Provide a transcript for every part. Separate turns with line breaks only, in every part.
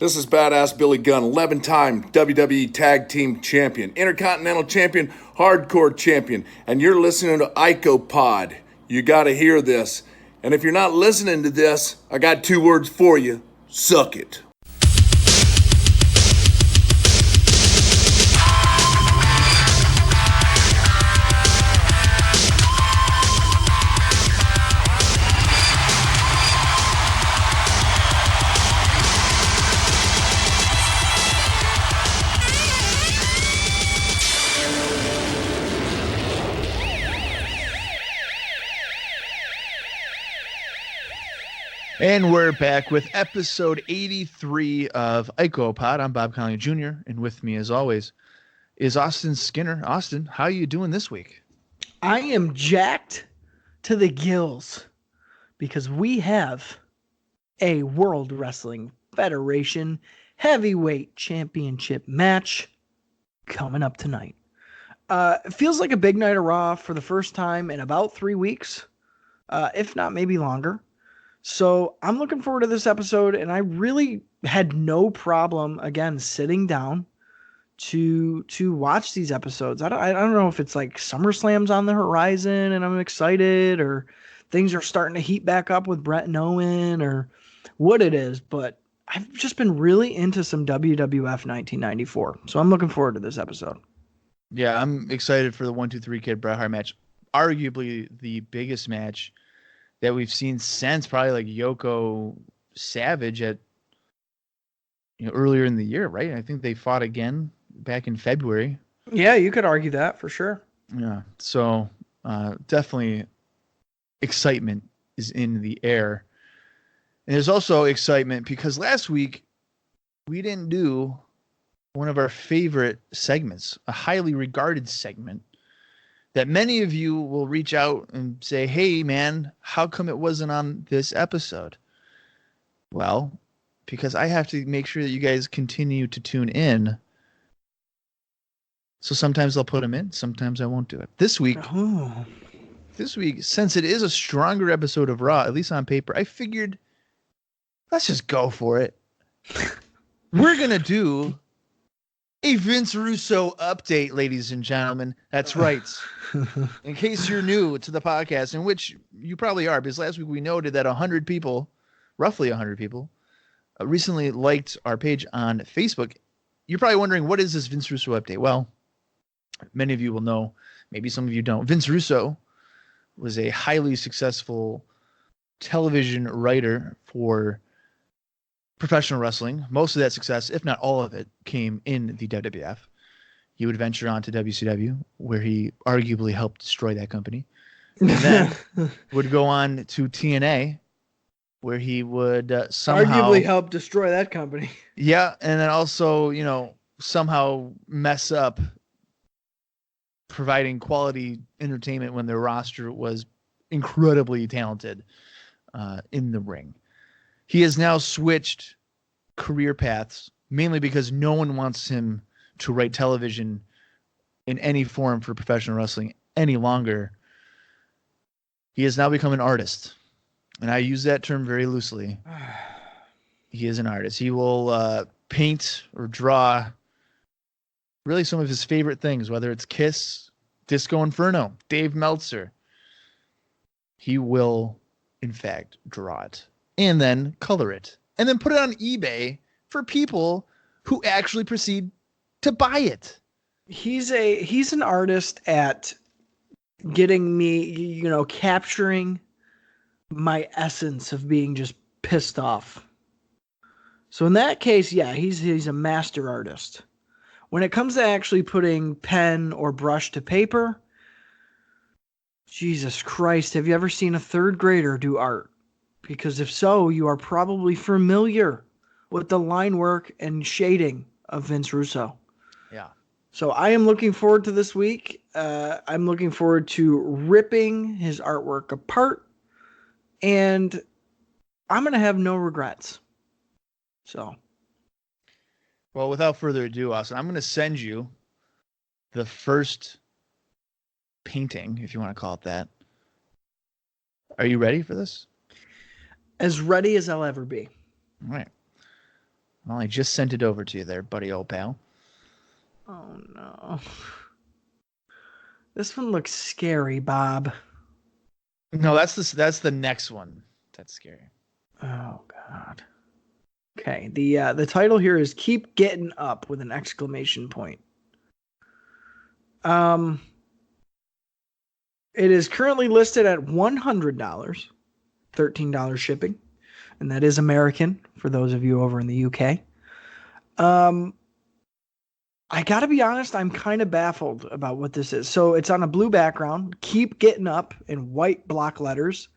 This is Badass Billy Gunn, 11-time WWE Tag Team Champion, Intercontinental Champion, Hardcore Champion, and you're listening to IcoPod. You gotta hear this. And if you're not listening to this, I got 2 words for you. Suck it.
And we're back with episode 83 of IcoPod. I'm Bob Conley Jr., and with me, as always, is Austin Skinner. Austin, how are you doing this week?
I am jacked to the gills because we have a World Wrestling Federation Heavyweight Championship match coming up tonight. It feels like a big night of Raw for the first time in about 3 weeks, if not maybe longer. So I'm looking forward to this episode, and I really had no problem, again, sitting down to watch these episodes. I don't know if it's like SummerSlam's on the horizon and I'm excited, or things are starting to heat back up with Bret and Owen, or what it is, but I've just been really into some WWF 1994. So I'm looking forward to this episode.
Yeah, I'm excited for the 1-2-3 Kid Bret Hart match. Arguably the biggest match that we've seen since probably like Yoko Savage at earlier in the year, right? I think they fought again back in February.
Yeah, you could argue that for sure.
Yeah, so definitely excitement is in the air. And there's also excitement because last week we didn't do one of our favorite segments, a highly regarded segment that many of you will reach out and say, hey, man, how come it wasn't on this episode? Well, because I have to make sure that you guys continue to tune in. So sometimes I'll put them in. Sometimes I won't do it. This week, since it is a stronger episode of Raw, at least on paper, I figured let's just go for it. We're going to do a Vince Russo update, ladies and gentlemen. That's right. In case you're new to the podcast, in which you probably are, because last week we noted that 100 people, roughly 100 people, recently liked our page on Facebook. You're probably wondering, what is this Vince Russo update? Well, many of you will know, maybe some of you don't. Vince Russo was a highly successful television writer for professional wrestling. Most of that success, if not all of it, came in the WWF. He would venture on to WCW, where he arguably helped destroy that company. And then would go on to TNA, where he would somehow
arguably help destroy that company.
Yeah, and then also, somehow mess up providing quality entertainment when their roster was incredibly talented in the ring. He has now switched career paths, mainly because no one wants him to write television in any form for professional wrestling any longer. He has now become an artist, and I use that term very loosely. He is an artist. He will paint or draw really some of his favorite things, whether it's Kiss, Disco Inferno, Dave Meltzer. He will, in fact, draw it and then color it and then put it on eBay for people who actually proceed to buy it.
He's an artist at getting me, capturing my essence of being just pissed off. So in that case, yeah, he's a master artist. When it comes to actually putting pen or brush to paper, Jesus Christ, have you ever seen a 3rd grader do art? Because if so, you are probably familiar with the line work and shading of Vince Russo.
Yeah.
So I am looking forward to this week. I'm looking forward to ripping his artwork apart, and I'm going to have no regrets. So.
Well, without further ado, Austin, I'm going to send you the first painting, if you want to call it that. Are you ready for this?
As ready as I'll ever be.
All right. Well, I just sent it over to you there, buddy, old pal.
Oh no. This one looks scary, Bob.
No, that's the next one. That's scary.
Oh God. Okay. The title here is "Keep Getting Up" with an exclamation point. It is currently listed at $100, $13 shipping, and that is American for those of you over in the UK. I gotta be honest, I'm kind of baffled about what this is. So it's on a blue background. "Keep Getting Up" in white block letters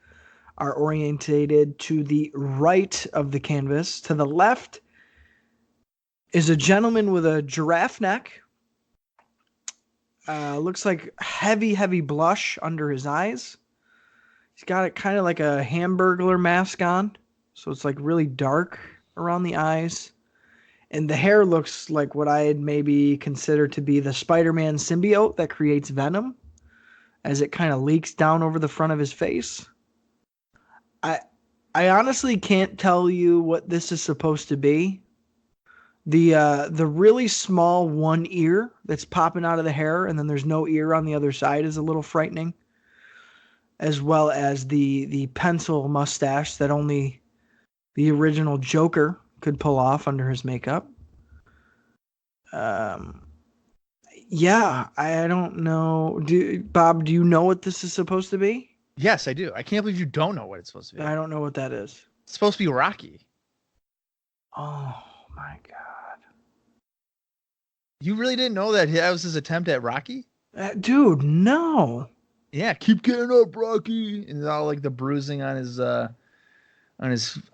are orientated to the right of the canvas. To the left is a gentleman with a giraffe neck. Looks like heavy blush under his eyes. He's got it kind of like a Hamburglar mask on. So it's like really dark around the eyes. And the hair looks like what I'd maybe consider to be the Spider-Man symbiote that creates venom, as it kind of leaks down over the front of his face. I honestly can't tell you what this is supposed to be. The really small one ear that's popping out of the hair, and then there's no ear on the other side, is a little frightening. As well as the pencil mustache that only the original Joker could pull off under his makeup. Yeah, I don't know. Bob, do you know what this is supposed to be?
Yes, I do. I can't believe you don't know what it's supposed to be.
I don't know what that is.
It's supposed to be Rocky.
Oh my God.
You really didn't know that was his attempt at Rocky?
Dude, no.
Yeah, keep getting up, Rocky. And all like the bruising on his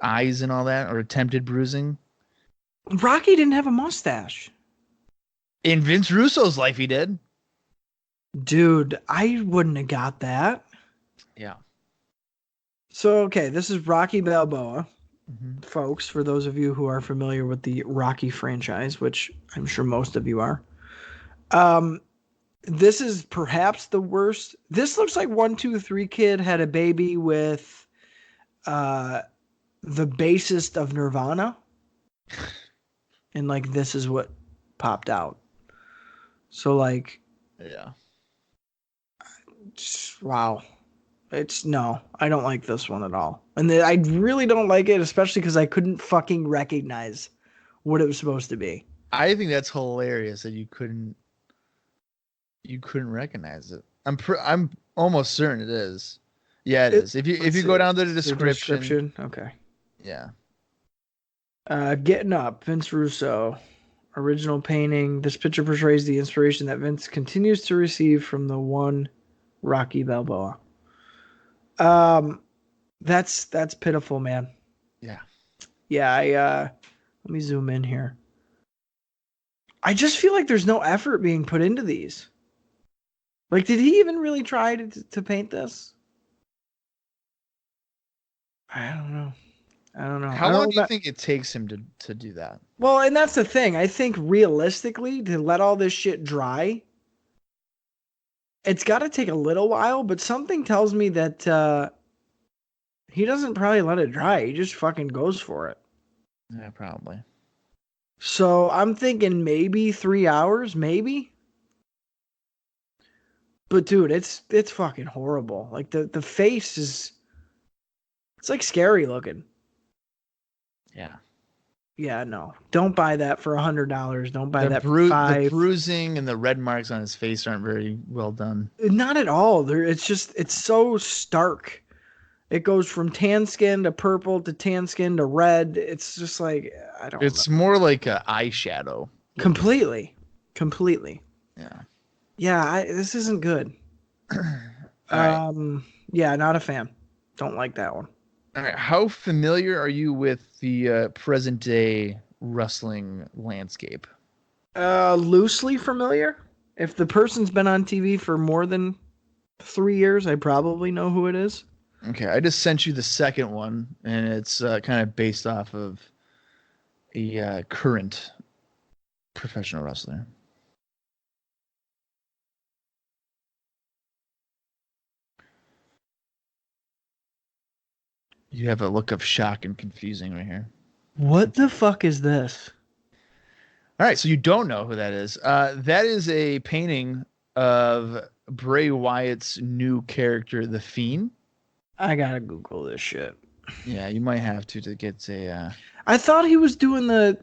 eyes and all that, or attempted bruising.
Rocky didn't have a mustache.
In Vince Russo's life, he did.
Dude, I wouldn't have got that.
Yeah.
So, okay, this is Rocky Balboa,
Mm-hmm.
folks, for those of you who are familiar with the Rocky franchise, which I'm sure most of you are. This is perhaps the worst. This looks like 1-2-3 Kid had a baby with the bassist of Nirvana. And like this is what popped out. So like,
yeah.
Wow. No, I don't like this one at all. And I really don't like it, especially because I couldn't fucking recognize what it was supposed to be.
I think that's hilarious that you couldn't recognize it. I'm almost certain it is. Yeah, it is. If you go down to the description.
Okay.
Yeah.
Getting Up, Vince Russo. Original painting. This picture portrays the inspiration that Vince continues to receive from the one Rocky Balboa. That's pitiful, man.
Yeah.
Yeah, let me zoom in here. I just feel like there's no effort being put into these. Like, did he even really try to paint this? I don't know.
How long do you think it takes him to do that?
Well, and that's the thing. I think realistically, to let all this shit dry, it's got to take a little while, but something tells me that he doesn't probably let it dry. He just fucking goes for it.
Yeah, probably.
So I'm thinking maybe 3 hours, maybe. But dude, it's fucking horrible. Like the face is, it's like scary looking.
Yeah.
Yeah, no. Don't buy that for $100. Don't buy that for $5.
The bruising and the red marks on his face aren't very well done.
Not at all. It's so stark. It goes from tan skin to purple to tan skin to red. It's just like, I don't know.
It's more like an eyeshadow.
Completely.
Yeah.
Yeah, this isn't good.
Right.
Yeah, not a fan. Don't like that one.
All right. How familiar are you with the present day wrestling landscape?
Loosely familiar. If the person's been on TV for more than 3 years, I probably know who it is.
Okay, I just sent you the second one, and it's kind of based off of a current professional wrestler. You have a look of shock and confusing right here.
What the fuck is this?
All right, so you don't know who that is. That is a painting of Bray Wyatt's new character, the Fiend.
I gotta Google this shit.
Yeah, you might have to get a.
I thought he was doing the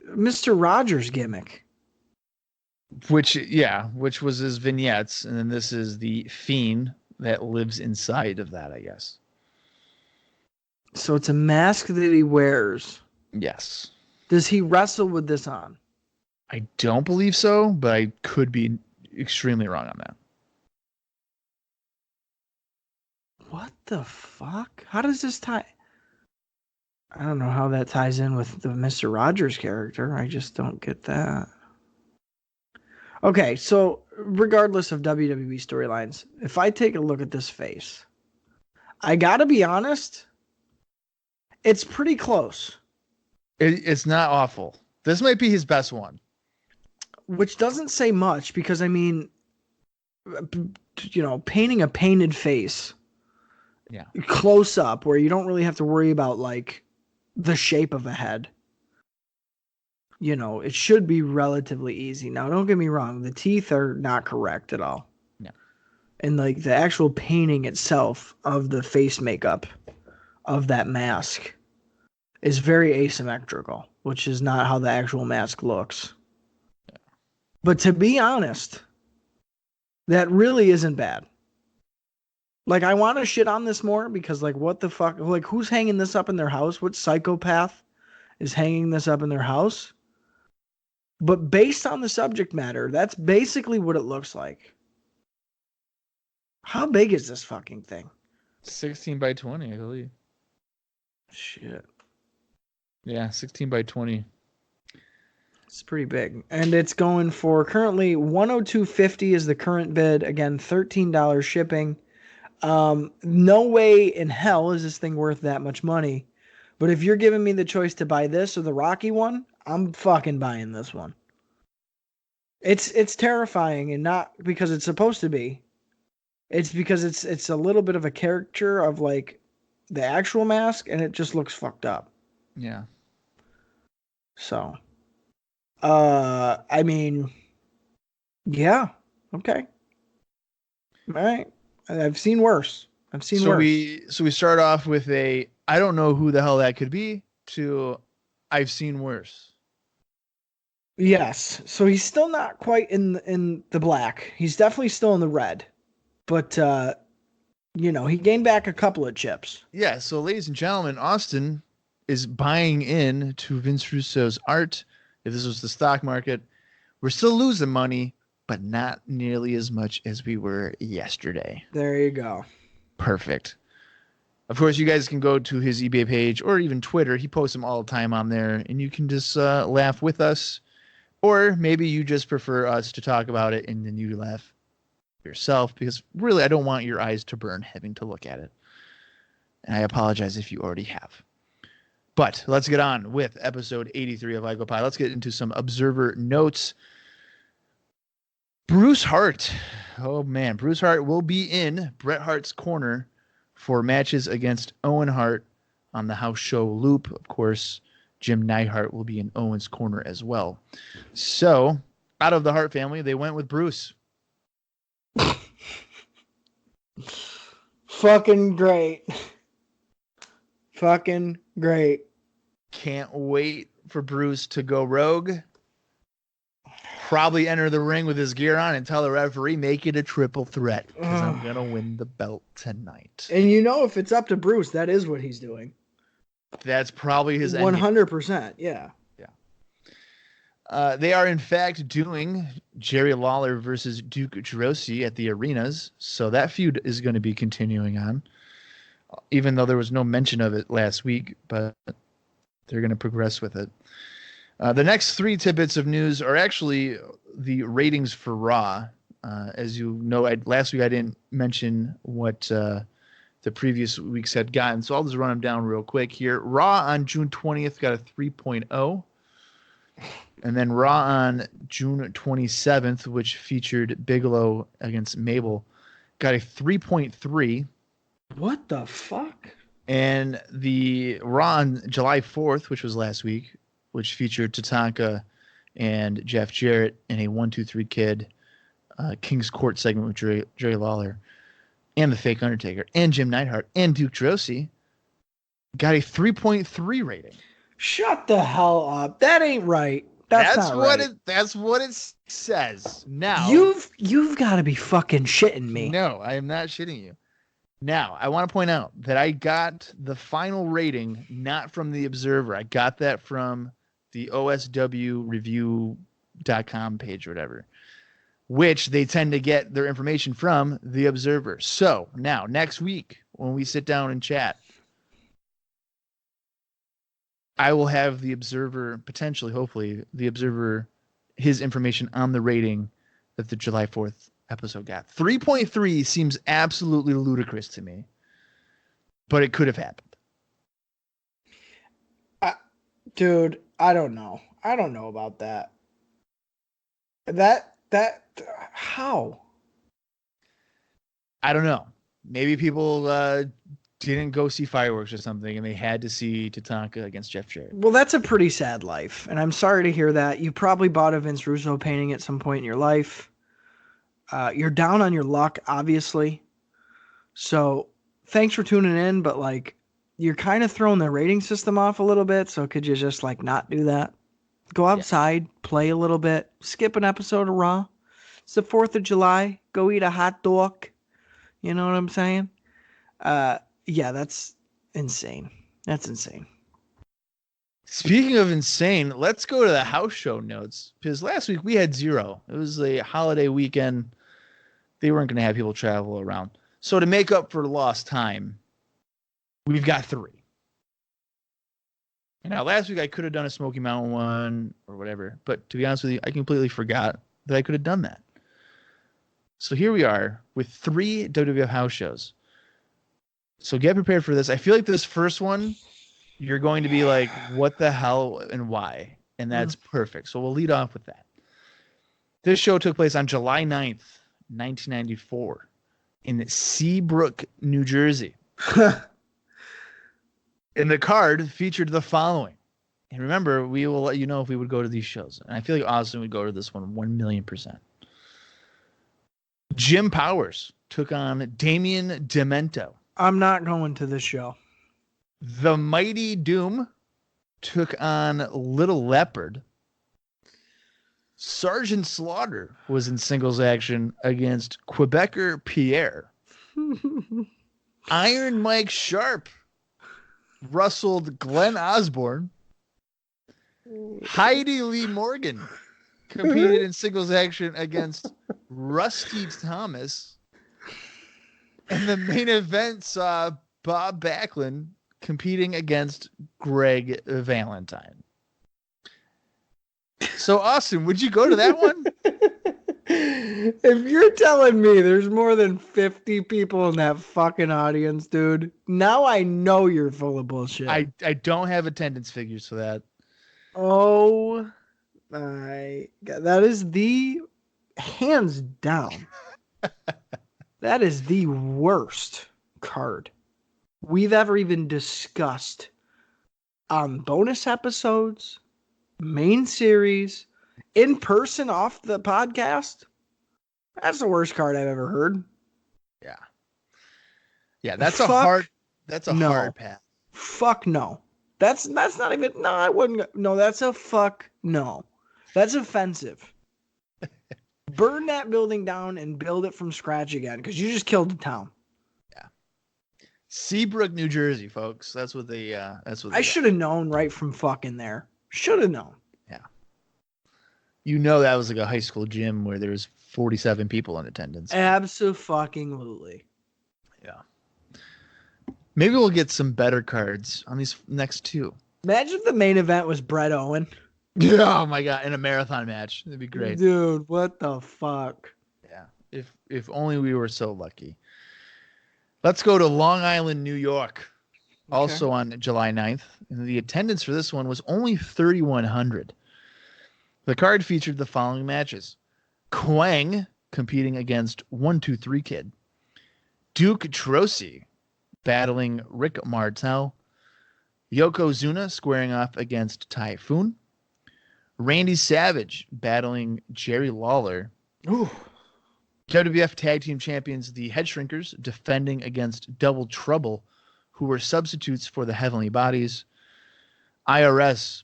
Mr. Rogers gimmick.
Which was his vignettes, and then this is the Fiend that lives inside of that, I guess.
So it's a mask that he wears.
Yes.
Does he wrestle with this on?
I don't believe so, but I could be extremely wrong on that.
What the fuck? How does this tie? I don't know how that ties in with the Mr. Rogers character. I just don't get that. Okay, so regardless of WWE storylines, if I take a look at this face, I gotta be honest, it's pretty close.
It's not awful. This might be his best one.
Which doesn't say much because, I mean, painting a painted face close up where you don't really have to worry about, like, the shape of a head. It should be relatively easy. Now, don't get me wrong. The teeth are not correct at all.
No.
And, like, the actual painting itself of the face makeup of that mask is very asymmetrical, which is not how the actual mask looks. Yeah. But to be honest, that really isn't bad. Like, I want to shit on this more because, like, what the fuck? Like, who's hanging this up in their house? What psychopath is hanging this up in their house? But based on the subject matter, that's basically what it looks like. How big is this fucking thing?
16 by 20, I believe.
Shit.
Yeah, 16 by 20.
It's pretty big. And it's going for currently $102.50 is the current bid. Again, $13 shipping. No way in hell is this thing worth that much money. But if you're giving me the choice to buy this or the Rocky one, I'm fucking buying this one. It's terrifying, and not because it's supposed to be. It's because it's a little bit of a caricature of, like, the actual mask, and it just looks fucked up.
Yeah.
So, I mean, yeah, okay, all right. I've seen worse.
So we start off with I don't know who the hell that could be to I've seen worse.
Yes. So he's still not quite in the black. He's definitely still in the red. But he gained back a couple of chips.
Yeah, so ladies and gentlemen, Austin is buying in to Vince Russo's art. If this was the stock market, we're still losing money, but not nearly as much as we were yesterday.
There you go.
Perfect. Of course, you guys can go to his eBay page or even Twitter. He posts them all the time on there, and you can just laugh with us. Or maybe you just prefer us to talk about it and then you laugh yourself, because really I don't want your eyes to burn having to look at it. And I apologize if you already have. But let's get on with episode 83 of IcoPod. Let's get into some observer notes. Bruce Hart. Oh, man. Bruce Hart will be in Bret Hart's corner for matches against Owen Hart on the house show loop. Of course, Jim Neidhart will be in Owen's corner as well. So, out of the Hart family, they went with Bruce.
Fucking great. Fucking great.
Can't wait for Bruce to go rogue. Probably enter the ring with his gear on and tell the referee, make it a triple threat, because I'm going to win the belt tonight.
And if it's up to Bruce, that is what he's doing.
That's probably his
100%, yeah.
They are, in fact, doing Jerry Lawler versus Duke Droese at the arenas, so that feud is going to be continuing on, even though there was no mention of it last week, but they're going to progress with it. The next three tidbits of news are actually the ratings for Raw. As you know, last week I didn't mention what the previous weeks had gotten, so I'll just run them down real quick here. Raw on June 20th got a 3.0. And then Raw on June 27th, which featured Bigelow against Mabel, got a 3.3.
What the fuck?
And the Raw on July 4th, which was last week, which featured Tatanka and Jeff Jarrett in a 1-2-3 Kid King's Court segment with Jerry Lawler and the Fake Undertaker and Jim Neidhart and Duke Droese, got a 3.3 rating.
Shut the hell up. That ain't right. That's not right.
That's what it says. Now
you've got to be fucking shitting me.
No, I am not shitting you. Now, I want to point out that I got the final rating not from the Observer. I got that from the oswreview.com page or whatever, which they tend to get their information from the Observer. So now, next week, when we sit down and chat, I will have the Observer, potentially, hopefully, the Observer, his information on the rating that the July 4th episode got. 3.3 seems absolutely ludicrous to me, but it could have happened.
Dude, I don't know. I don't know about that. How?
I don't know. Maybe people didn't go see fireworks or something, and they had to see Tatanka against Jeff Jarrett.
Well, that's a pretty sad life, and I'm sorry to hear that. You probably bought a Vince Russo painting at some point in your life. You're down on your luck, obviously. So thanks for tuning in, but like you're kind of throwing the rating system off a little bit. So could you just like not do that? Go outside, play a little bit, skip an episode of Raw. It's the 4th of July. Go eat a hot dog. You know what I'm saying? Yeah, that's insane. That's insane.
Speaking of insane, let's go to the house show notes, because last week we had 0. It was a holiday weekend. They weren't going to have people travel around. So to make up for lost time, we've got 3. And now last week I could have done a Smoky Mountain one or whatever, but to be honest with you, I completely forgot that I could have done that. So here we are with 3 WWF house shows. So get prepared for this. I feel like this first one, you're going to be like, what the hell and why? And that's perfect. So we'll lead off with that. This show took place on July 9th, 1994 in Seabrook, New Jersey. And the card featured the following. And remember, we will let you know if we would go to these shows. And I feel like Austin would go to this one 1,000,000%. Jim Powers took on Damien Demento.
I'm not going to this show.
The Mighty Doom took on Little Leopard. Sergeant Slaughter was in singles action against Quebecer Pierre. Iron Mike Sharp wrestled Glenn Osborne. Heidi Lee Morgan competed in singles action against Rusty Thomas. And the main event saw Bob Backlund competing against Greg Valentine. So, Austin, would you go to that one?
If you're telling me there's more than 50 people in that fucking audience, dude, now I know you're full of bullshit.
I don't have attendance figures for that.
Oh my God. That is the, hands down, that is the worst card we've ever even discussed on bonus episodes, main series, in person off the podcast. That's the worst card I've ever heard.
Yeah, that's a hard path.
Fuck no. That's not even, no, I wouldn't, no, that's a fuck no. That's offensive. Burn that building down and build it from scratch again, because you just killed the town.
Seabrook, New Jersey, folks. That's what I
should have known right from fucking there. Should have known.
Yeah. You know that was like a high school gym where there was 47 people in attendance.
Abso-fucking-lutely.
Yeah. Maybe we'll get some better cards on these next 2.
Imagine if the main event was Bret Owen.
Oh my God, in a marathon match. That'd be great.
Dude, what the fuck?
Yeah. If only we were so lucky. Let's go to Long Island, New York. Okay. Also on July 9th. And the attendance for this one was only 3,100. The card featured the following matches. Quang competing against 1-2-3 Kid. Duke Droese battling Rick Martel. Yokozuna squaring off against Typhoon. Randy Savage battling Jerry Lawler.
Ooh.
WWF Tag Team Champions, the Head Shrinkers, defending against Double Trouble, who were substitutes for the Heavenly Bodies. IRS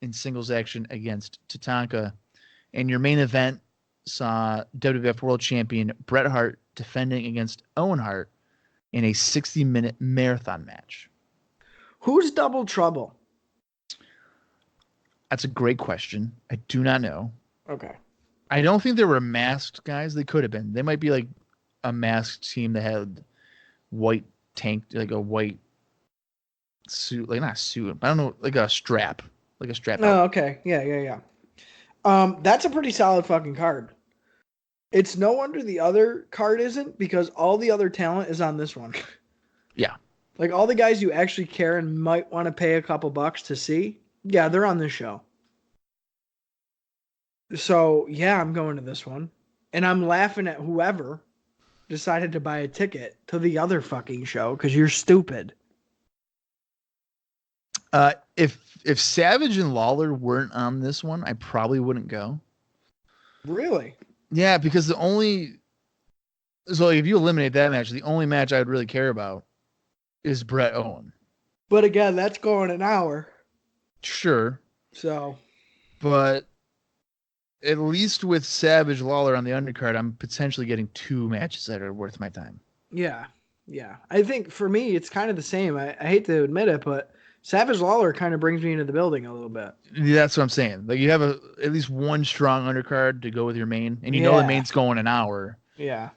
in singles action against Tatanka. And your main event saw WWF World Champion Bret Hart defending against Owen Hart in a 60-minute marathon match.
Who's Double Trouble?
That's a great question. I do not know.
Okay.
I don't think they were masked guys. They could have been. They might be like a masked team that had white tank, like a white suit, like not suit. I don't know, like a strap.
Oh, okay. Yeah. That's a pretty solid fucking card. It's no wonder the other card isn't, because all the other talent is on this one.
Yeah.
Like all the guys you actually care and might want to pay a couple bucks to see, yeah, they're on this show. So, yeah, I'm going to this one. And I'm laughing at whoever decided to buy a ticket to the other fucking show because you're stupid.
If Savage and Lawler weren't on this one, I probably wouldn't go.
Really?
Yeah, because so if you eliminate that match, the only match I would really care about is Bret Owen.
But again, that's going an hour.
Sure.
So.
But at least with Savage Lawler on the undercard, I'm potentially getting 2 matches that are worth my time.
Yeah. I think for me, it's kind of the same. I hate to admit it, but Savage Lawler kind of brings me into the building a little bit.
Yeah, that's what I'm saying. Like you have at least one strong undercard to go with your main, and you know the main's going an hour.
Yeah.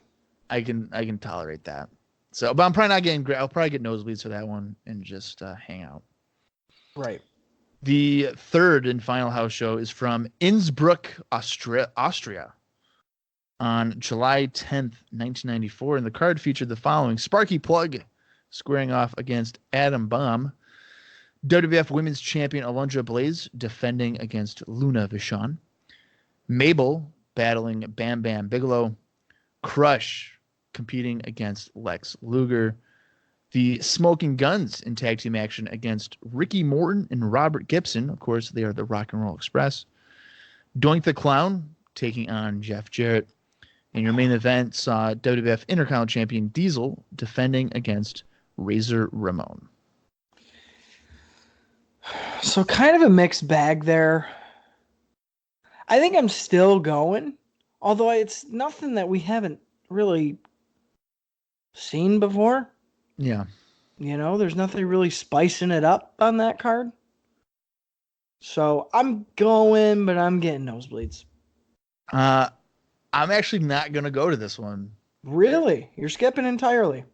I can tolerate that. So, but I'm probably not getting. I'll probably get nosebleeds for that one and just hang out.
Right.
The third and final house show is from Innsbruck, Austria, on July 10th, 1994, and the card featured the following: Sparky Plug squaring off against Adam Bomb. WWF Women's Champion Alundra Blaze defending against Luna Vachon. Mabel battling Bam Bam Bigelow. Crush competing against Lex Luger. The Smoking Guns in tag team action against Ricky Morton and Robert Gibson. Of course, they are the Rock and Roll Express. Doink the Clown taking on Jeff Jarrett. And your main event saw WWF Intercontinental Champion Diesel defending against Razor Ramon.
So kind of a mixed bag there. I think I'm still going, although it's nothing that we haven't really seen before.
Yeah.
You know, there's nothing really spicing it up on that card. So I'm going, but I'm getting nosebleeds.
I'm actually not going to go to this one.
Really? You're skipping entirely?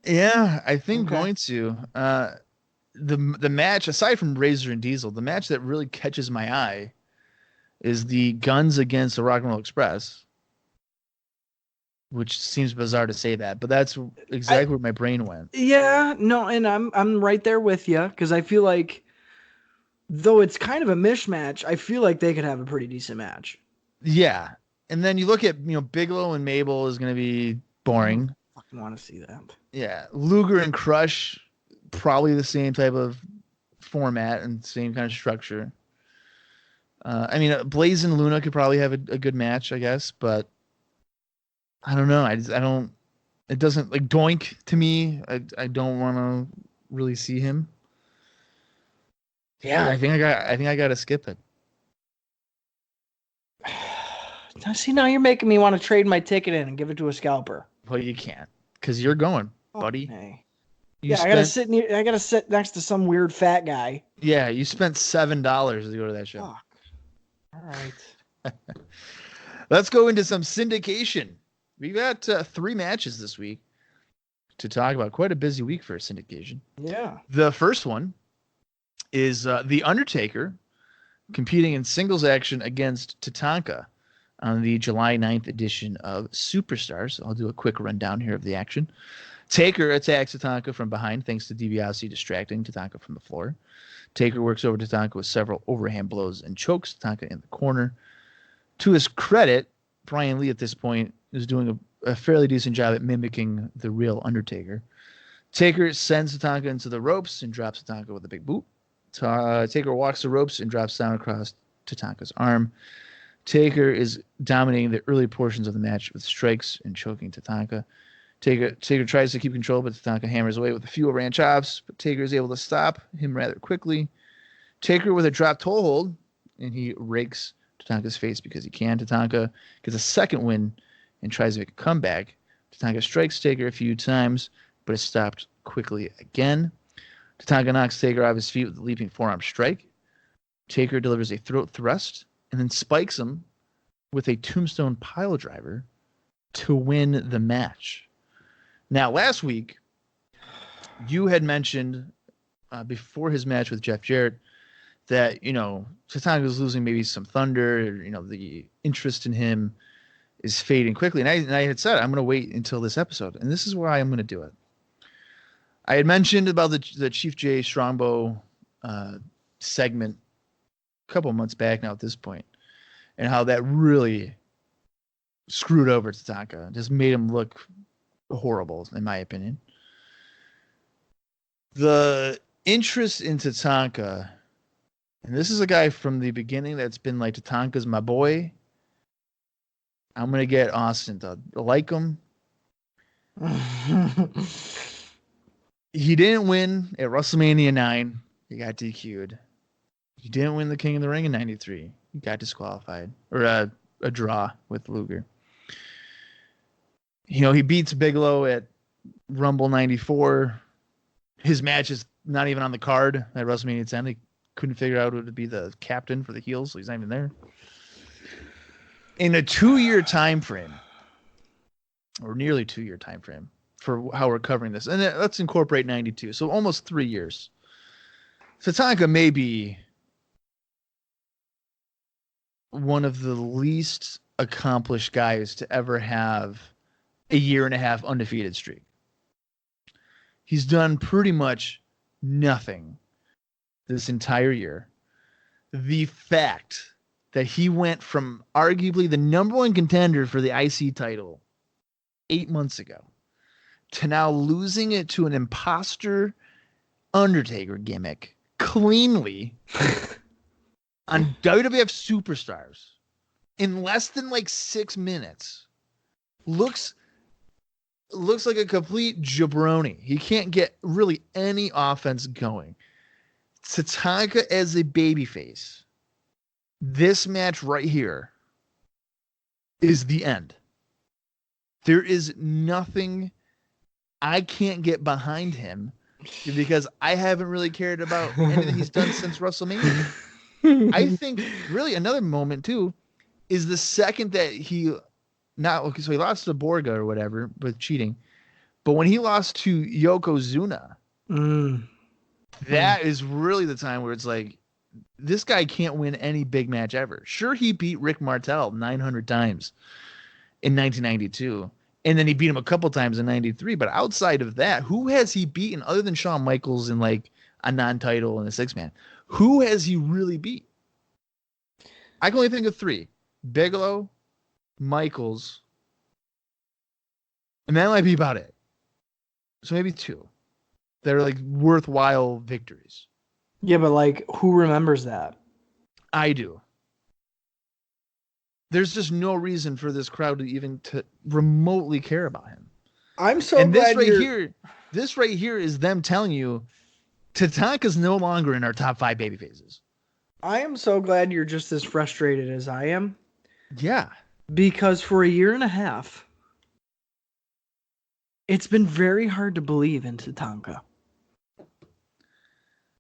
Yeah, I think going to. The match, aside from Razor and Diesel, the match that really catches my eye is the Guns against the Rock and Roll Express, which seems bizarre to say that, but that's exactly where my brain went.
Yeah, no, and I'm right there with you, because I feel like, though it's kind of a mishmatch, I feel like they could have a pretty decent match.
Yeah, and then you look at Bigelow and Mabel is going to be boring.
I fucking want to see that.
Yeah, Luger and Crush, probably the same type of format and same kind of structure. I mean, Blaze and Luna could probably have a good match, I guess, but I don't know. It doesn't, like, Doink to me. I don't want to really see him. Yeah, I think I got to skip it.
See, now you're making me want to trade my ticket in and give it to a scalper.
Well, you can't, because you're going, buddy.
Okay.
I
gotta sit next to some weird fat guy.
Yeah, you spent $7 to go to that show.
Fuck. All right.
Let's go into some syndication. We've got 3 matches this week to talk about. Quite a busy week for syndication.
Yeah.
The first one is The Undertaker competing in singles action against Tatanka on the July 9th edition of Superstars. I'll do a quick rundown here of the action. Taker attacks Tatanka from behind thanks to DiBiase distracting Tatanka from the floor. Taker works over Tatanka with several overhand blows and chokes Tatanka in the corner. To his credit, Brian Lee at this point is doing a fairly decent job at mimicking the real Undertaker. Taker sends Tatanka into the ropes and drops Tatanka with a big boot. Taker walks the ropes and drops down across Tatanka's arm. Taker is dominating the early portions of the match with strikes and choking Tatanka. Taker tries to keep control, but Tatanka hammers away with a few overhand chops, but Taker is able to stop him rather quickly. Taker with a drop toe hold, and he rakes Tatanka's face because he can. Tatanka gets a second win and tries to make a comeback. Tatanka strikes Taker a few times, but is stopped quickly again. Tatanka knocks Taker off his feet with a leaping forearm strike. Taker delivers a throat thrust and then spikes him with a tombstone pile driver to win the match. Now, last week, you had mentioned before his match with Jeff Jarrett that, Tatanka was losing maybe some thunder, the interest in him is fading quickly. And I had said, I'm going to wait until this episode. And this is why I'm going to do it. I had mentioned about the Chief J Strongbow segment a couple months back now at this point, and how that really screwed over Tatanka, just made him look horrible, in my opinion. The interest in Tatanka, and this is a guy from the beginning that's been like, Tatanka's my boy. I'm going to get Austin to like him. He didn't win at WrestleMania 9. He got DQ'd. He didn't win the King of the Ring in 93. He got disqualified. Or a draw with Luger. He beats Bigelow at Rumble 94. His match is not even on the card at WrestleMania 10. They couldn't figure out who to be the captain for the heels, so he's not even there. In a 2-year time frame, or nearly 2-year time frame, for how we're covering this, and let's incorporate 92, so almost 3 years. Tatanka may be one of the least accomplished guys to ever have a 1.5-year undefeated streak. He's done pretty much nothing this entire year. The fact that he went from arguably the number one contender for the IC title 8 months ago to now losing it to an imposter Undertaker gimmick cleanly on WWF Superstars in less than 6 minutes looks like a complete jabroni. He can't get really any offense going. Tatanka as a babyface, this match right here is the end. There is nothing. I can't get behind him because I haven't really cared about anything he's done since WrestleMania. I think really another moment too is the second that he lost to Borga or whatever with cheating, but when he lost to Yokozuna, that is really the time where it's like, this guy can't win any big match ever. Sure, he beat Rick Martel 900 times in 1992. And then he beat him a couple times in 93. But outside of that, who has he beaten other than Shawn Michaels in a non-title and a 6-man? Who has he really beat? I can only think of 3. Bigelow, Michaels, and that might be about it. So maybe 2. They're worthwhile victories.
Yeah, but who remembers that?
I do. There's just no reason for this crowd to even to remotely care about him.
I'm so glad
this right here is them telling you Tatanka's no longer in our top 5 babyfaces.
I am so glad you're just as frustrated as I am.
Yeah.
Because for 1.5 years, it's been very hard to believe in Tatanka.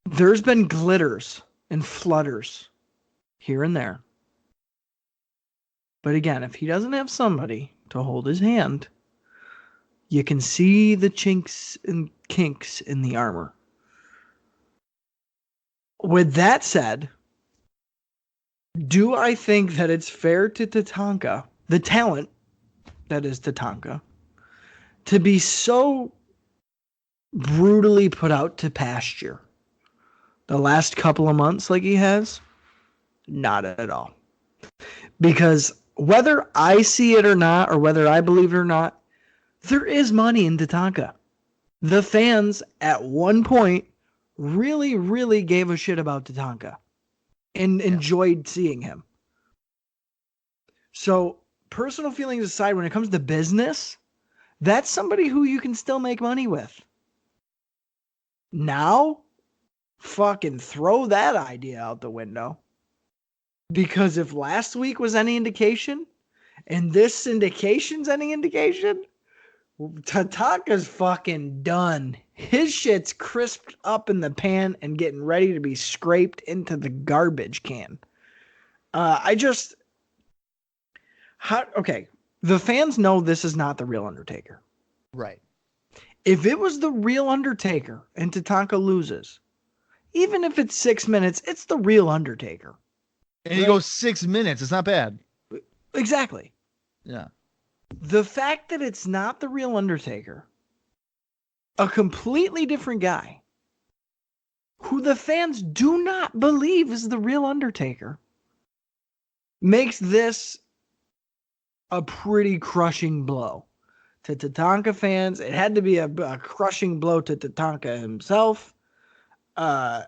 There's been glitters and flutters here and there. But again, if he doesn't have somebody to hold his hand, you can see the chinks and kinks in the armor. With that said, do I think that it's fair to Tatanka, the talent that is Tatanka, to be so brutally put out to pasture the last couple of months like he has? Not at all. Because whether I see it or not, or whether I believe it or not, there is money in Tatanka. The fans at one point really, really gave a shit about Tatanka and enjoyed seeing him. So, personal feelings aside, when it comes to business, that's somebody who you can still make money with. Now, fucking throw that idea out the window. Because if last week was any indication, and this syndication's any indication, Tatanka's fucking done. His shit's crisped up in the pan and getting ready to be scraped into the garbage can. Okay. The fans know this is not the real Undertaker.
Right.
If it was the real Undertaker and Tatanka loses, even if it's 6 minutes, it's the real Undertaker.
And he goes 6 minutes. It's not bad.
Exactly.
Yeah.
The fact that it's not the real Undertaker, a completely different guy, who the fans do not believe is the real Undertaker, makes this a pretty crushing blow to Tatanka fans. It had to be a crushing blow to Tatanka himself. I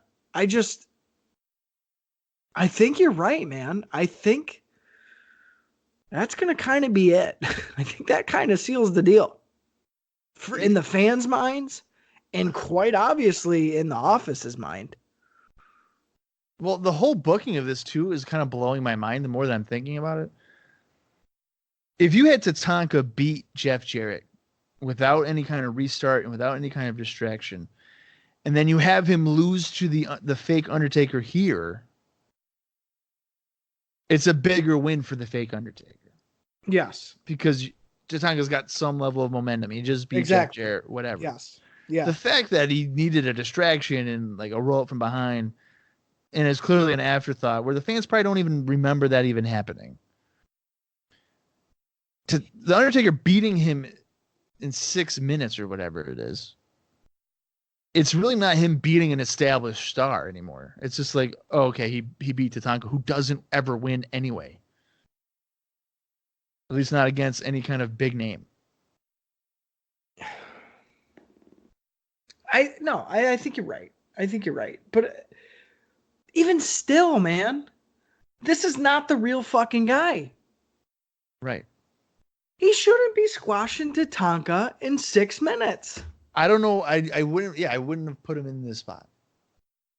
think you're right, man. I think that's going to kind of be it. I think that kind of seals the deal in the fans' minds and quite obviously in the office's mind.
Well, the whole booking of this too is kind of blowing my mind the more that I'm thinking about it. If you had Tatanka beat Jeff Jarrett without any kind of restart and without any kind of distraction, and then you have him lose to the fake Undertaker here, it's a bigger win for the fake Undertaker.
Yes.
Because Tatanka's got some level of momentum. He just beat Jeff Jarrett, whatever.
Yes. Yeah.
The fact that he needed a distraction and like a roll up from behind, and it's clearly an afterthought where the fans probably don't even remember that even happening. To the Undertaker beating him in 6 minutes or whatever it is, it's really not him beating an established star anymore. It's just like, oh, okay, he beat Tatanka, who doesn't ever win anyway. At least not against any kind of big name.
I think you're right. I think you're right. But even still, man, this is not the real fucking guy.
Right.
He shouldn't be squashing Tatanka in 6 minutes.
I don't know. I wouldn't have put him in this spot.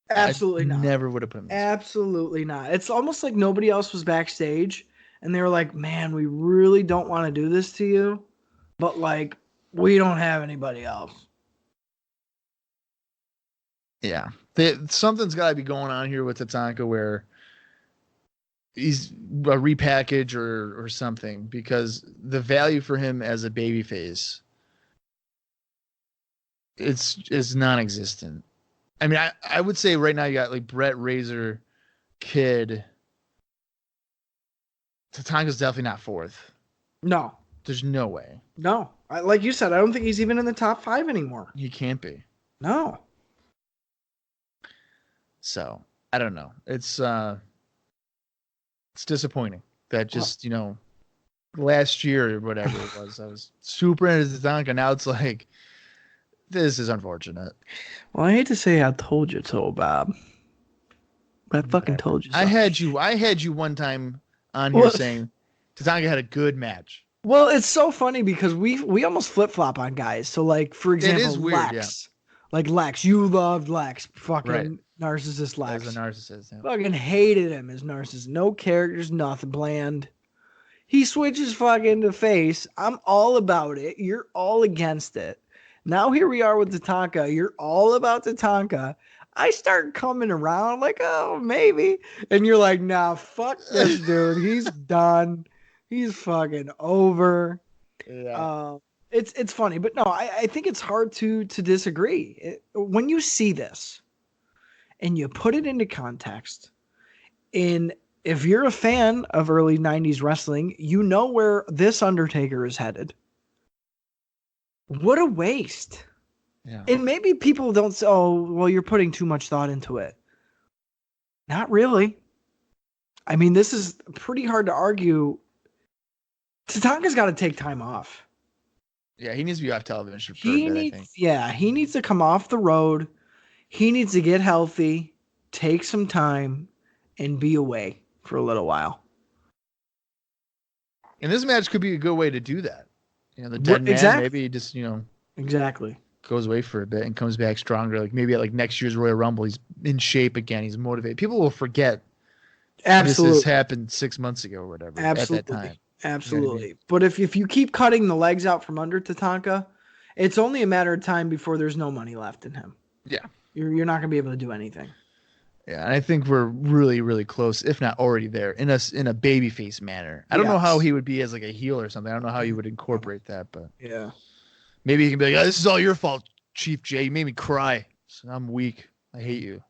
Absolutely not.
Never would have put him in this
Absolutely not. It's almost like nobody else was backstage and they were like, man, we really don't want to do this to you, but like, we don't have anybody else.
Yeah. Something's got to be going on here with Tatanka where he's a repackage or something, because the value for him as a babyface is non-existent. I mean, I would say right now you got like Bret, Razor, Kid. Tatanka's definitely not fourth.
No.
There's no way.
No. Like you said, I don't think he's even in the top 5 anymore.
He can't be.
No.
So, I don't know. It's disappointing that just, last year or whatever it was, I was super into Tatanka. Now it's like, this is unfortunate.
Well, I hate to say I told you so, Bob. But I fucking told you so.
I had you one time on here saying Tatanka had a good match. Well,
it's so funny because we almost flip-flop on guys. So, like, for example,
it is weird,
Lex. Yeah. Like, Lex. You loved Lex. Fucking
right.
Narcissist Lex.
As a narcissist. Yeah.
Fucking hated him as narcissist. No characters, nothing, bland. He switches fucking to face. I'm all about it. You're all against it. Now here we are with Tatanka. You're all about Tatanka. I start coming around like, oh, maybe. And you're like, nah, fuck this dude. He's done. He's fucking over.
Yeah.
It's funny. But no, I think it's hard to disagree. When you see this and you put it into context, if you're a fan of early 90s wrestling, you know where this Undertaker is headed. What a waste.
Yeah.
And maybe people don't say, oh, well, you're putting too much thought into it. Not really. I mean, this is pretty hard to argue. Tatanka's got to take time off.
Yeah, he needs to be off television for a
He
bit,
needs,
I think.
he needs to come off the road. He needs to get healthy, take some time, and be away for a little while.
And this match could be a good way to do that. The dead man,
Exactly.
maybe he just,
Exactly.
goes away for a bit and comes back stronger. Like maybe at like next year's Royal Rumble, he's in shape again. He's motivated. People will forget
Absolutely.
this has happened 6 months ago or whatever.
Absolutely.
At that time.
Absolutely.
You know what I mean?
But if you keep cutting the legs out from under Tatanka, it's only a matter of time before there's no money left in him.
Yeah.
You're not going to be able to do anything.
Yeah, and I think we're really, really close, if not already there, in a babyface manner. I don't know how he would be as like a heel or something. I don't know how you would incorporate that, but
yeah,
maybe he can be like, "This is all your fault, Chief J. You made me cry. So I'm weak. I hate you."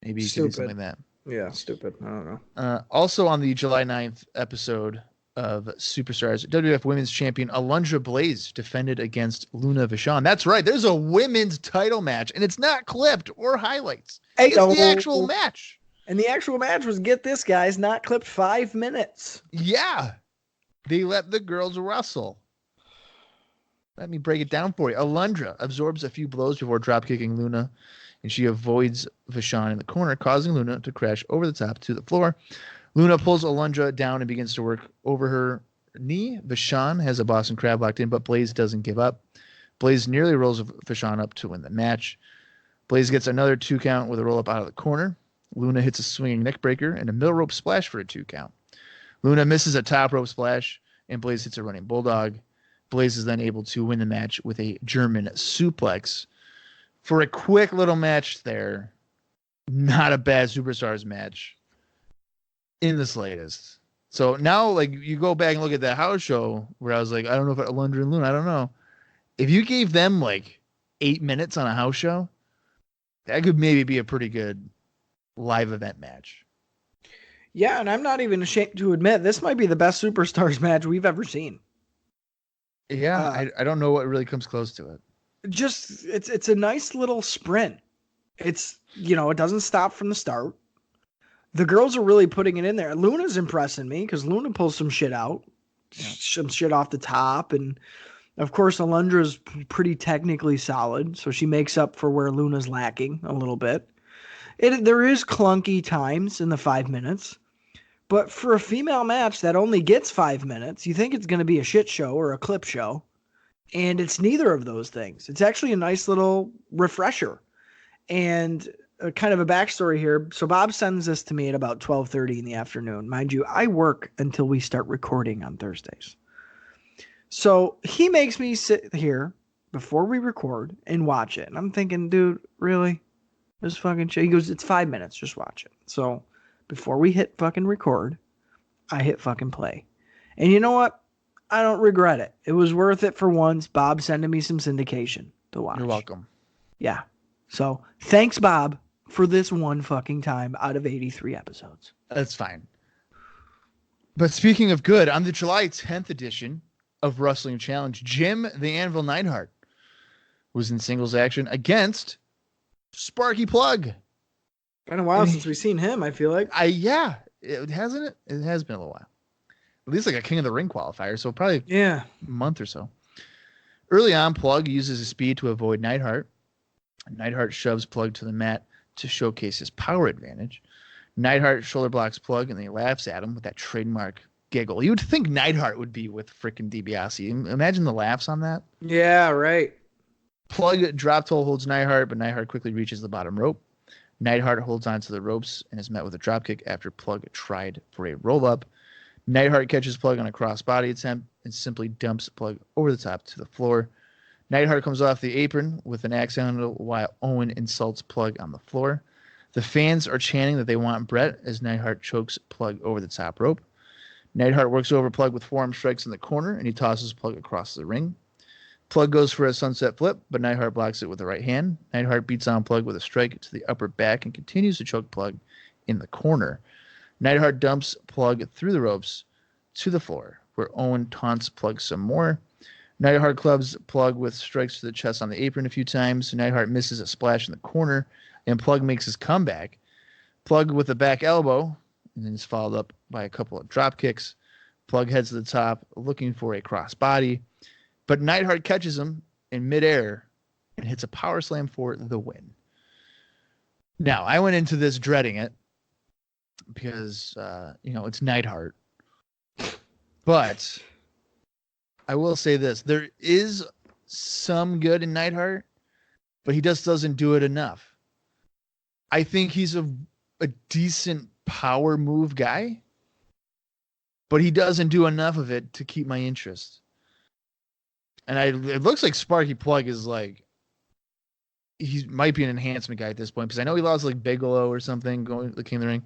Maybe he could do something like that.
Yeah, stupid. I don't know.
Also on the July 9th episode of Superstars, WWF Women's Champion Alundra Blaze defended against Luna Vachon. That's right. There's a women's title match, and it's not clipped or highlights. It's the actual match.
And the actual match was, get this, guys, not clipped 5 minutes.
Yeah. They let the girls wrestle. Let me break it down for you. Alundra absorbs a few blows before dropkicking Luna, and she avoids Vachon in the corner, causing Luna to crash over the top to the floor. Luna pulls Alundra down and begins to work over her knee. Vachon has a Boston Crab locked in, but Blaze doesn't give up. Blaze nearly rolls Vachon up to win the match. Blaze gets another 2 count with a roll up out of the corner. Luna hits a swinging neck breaker and a middle rope splash for a 2 count. Luna misses a top rope splash, and Blaze hits a running bulldog. Blaze is then able to win the match with a German suplex. For a quick little match there, not a bad Superstars match in the slightest. So now, like, you go back and look at that house show where I was like, I don't know if Alundra and Luna, I don't know. If you gave them like 8 minutes on a house show, that could maybe be a pretty good live event match.
Yeah, and I'm not even ashamed to admit this might be the best Superstars match we've ever seen.
Yeah, I don't know what really comes close to it.
Just it's a nice little sprint. It's, it doesn't stop from the start. The girls are really putting it in there. Luna's impressing me because Luna pulls some shit out, some shit off the top, and of course Alundra's pretty technically solid, so she makes up for where Luna's lacking a little bit. There is clunky times in the 5 minutes, but for a female match that only gets 5 minutes, you think it's going to be a shit show or a clip show, and it's neither of those things. It's actually a nice little refresher. And kind of a backstory here. So Bob sends this to me at about 12:30 in the afternoon. Mind you, I work until we start recording on Thursdays. So he makes me sit here before we record and watch it. And I'm thinking, dude, really? This fucking shit? He goes, it's 5 minutes. Just watch it. So before we hit fucking record, I hit fucking play. And you know what? I don't regret it. It was worth it for once. Bob sending me some syndication to watch.
You're welcome.
Yeah. So thanks, Bob, for this one fucking time out of 83 episodes.
That's fine. But speaking of good, on the July 10th edition of Wrestling Challenge, Jim the Anvil Neidhart was in singles action against Sparky Plug.
Been a while since we've seen him, I feel like.
It hasn't it? It has been a little while. At least like a King of the Ring qualifier, so probably a month or so. Early on, Plug uses his speed to avoid Neidhart. Neidhart shoves Plug to the mat to showcase his power advantage. Neidhart shoulder blocks Plug, and he laughs at him with that trademark giggle. You would think Neidhart would be with frickin' DiBiase. Imagine the laughs on that.
Yeah, right.
Plug drop toe holds Neidhart, but Neidhart quickly reaches the bottom rope. Neidhart holds onto the ropes and is met with a dropkick after Plug tried for a roll-up. Neidhart catches Plug on a cross-body attempt and simply dumps Plug over the top to the floor. Neidhart comes off the apron with an axe handle while Owen insults Plug on the floor. The fans are chanting that they want Bret as Neidhart chokes Plug over the top rope. Neidhart works over Plug with forearm strikes in the corner, and he tosses Plug across the ring. Plug goes for a sunset flip, but Neidhart blocks it with the right hand. Neidhart beats on Plug with a strike to the upper back and continues to choke Plug in the corner. Neidhart dumps Plug through the ropes to the floor, where Owen taunts Plug some more. Neidhart clubs Plug with strikes to the chest on the apron a few times. Neidhart misses a splash in the corner, and Plug makes his comeback. Plug with a back elbow, and then is followed up by a couple of drop kicks. Plug heads to the top, looking for a crossbody. But Neidhart catches him in midair and hits a power slam for the win. Now, I went into this dreading it because, it's Neidhart. But I will say this. There is some good in Neidhart, but he just doesn't do it enough. I think he's a decent power move guy, but he doesn't do enough of it to keep my interest. And it looks like Sparky Plug is like, he might be an enhancement guy at this point, because I know he lost like Bigelow or something going to the King of the Ring.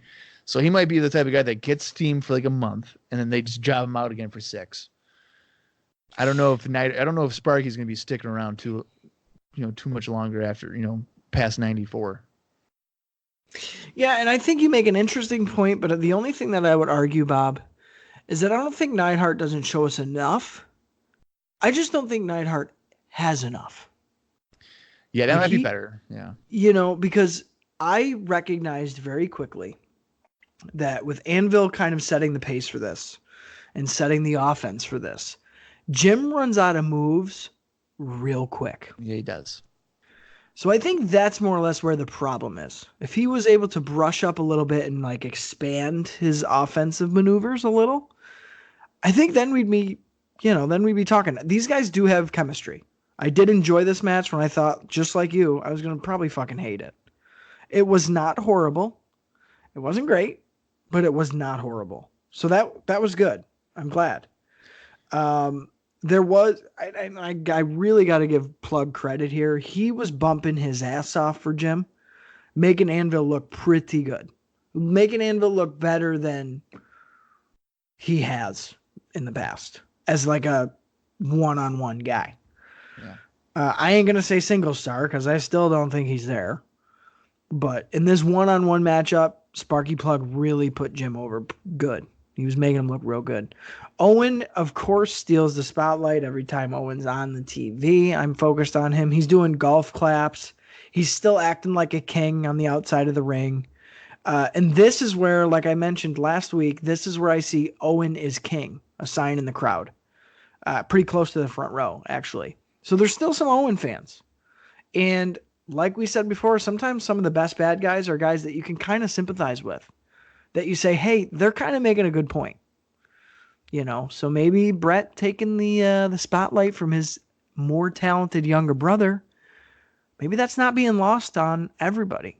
So he might be the type of guy that gets steam for like a month and then they just job him out again for 6. I don't know if Sparky's going to be sticking around too much longer after, past 94.
Yeah, and I think you make an interesting point, but the only thing that I would argue, Bob, is that I don't think Neidhart doesn't show us enough. I just don't think Neidhart has enough.
Yeah, that might be better. Yeah.
Because I recognized very quickly that with Anvil kind of setting the pace for this and setting the offense for this, Jim runs out of moves real quick.
Yeah, he does.
So I think that's more or less where the problem is. If he was able to brush up a little bit and like expand his offensive maneuvers a little, I think then we'd be talking. These guys do have chemistry. I did enjoy this match when I thought, just like you, I was going to probably fucking hate it. It was not horrible. It wasn't great, but it was not horrible. So that was good. I'm glad. There was, I really got to give Plug credit here. He was bumping his ass off for Jim, making Anvil look pretty good. Making Anvil look better than he has in the past as like a one-on-one guy.
Yeah.
I ain't going to say single star because I still don't think he's there. But in this one-on-one matchup, Sparky Plug really put Jim over good. He was making him look real good. Owen, of course, steals the spotlight every time Owen's on the TV. I'm focused on him. He's doing golf claps. He's still acting like a king on the outside of the ring. And this is where, like I mentioned last week, this is where I see Owen is king, a sign in the crowd. Pretty close to the front row, actually. So there's still some Owen fans. And like we said before, sometimes some of the best bad guys are guys that you can kind of sympathize with. That you say, hey, they're kind of making a good point. So maybe Bret taking the spotlight from his more talented younger brother, maybe that's not being lost on everybody.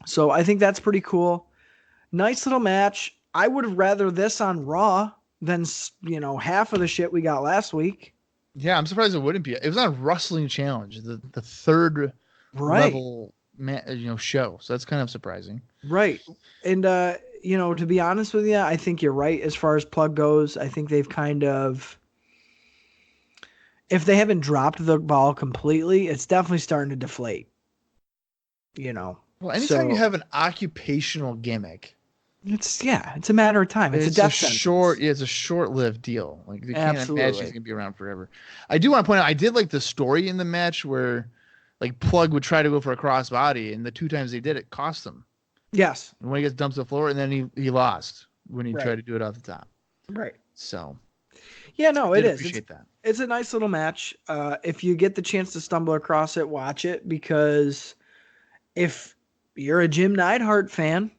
So I think that's pretty cool. Nice little match. I would have rather this on Raw than, half of the shit we got last week.
Yeah, I'm surprised it wouldn't be. It was on Wrestling Challenge, the third level show. So that's kind of surprising.
Right. And, to be honest with you, I think you're right as far as Plug goes. I think they've kind of, if they haven't dropped the ball completely, it's definitely starting to deflate.
Well, anytime you have an occupational gimmick,
it's a matter of time. It's a death sentence.
It's a short-lived deal. Like you can't imagine it's gonna be around forever. I do want to point out, I did like the story in the match where, like, Plug would try to go for a crossbody, and the 2 times they did it cost him.
Yes.
And when he gets dumped to the floor, and then he lost when he tried to do it off the top.
Right.
So.
Yeah, no, it is.
Appreciate that.
It's a nice little match. If you get the chance to stumble across it, watch it, because if you're a Jim Neidhart fan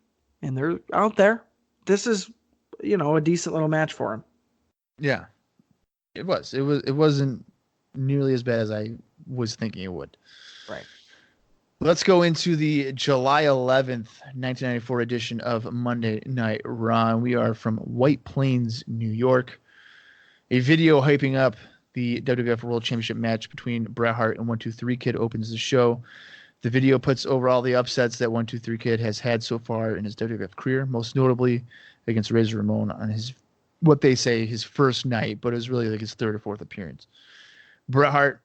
and they're out there, this is, a decent little match for him. Yeah.
It was. It wasn't nearly as bad as I was thinking it would.
Right.
Let's go into the July 11th, 1994 edition of Monday Night Raw. We are from White Plains, New York. A video hyping up the WWF World Championship match between Bret Hart and 1-2-3 Kid opens the show. The video puts over all the upsets that 1-2-3 Kid has had so far in his WWF career, most notably against Razor Ramon on his, what they say, his first night, but it was really like his 3rd or 4th appearance. Bret Hart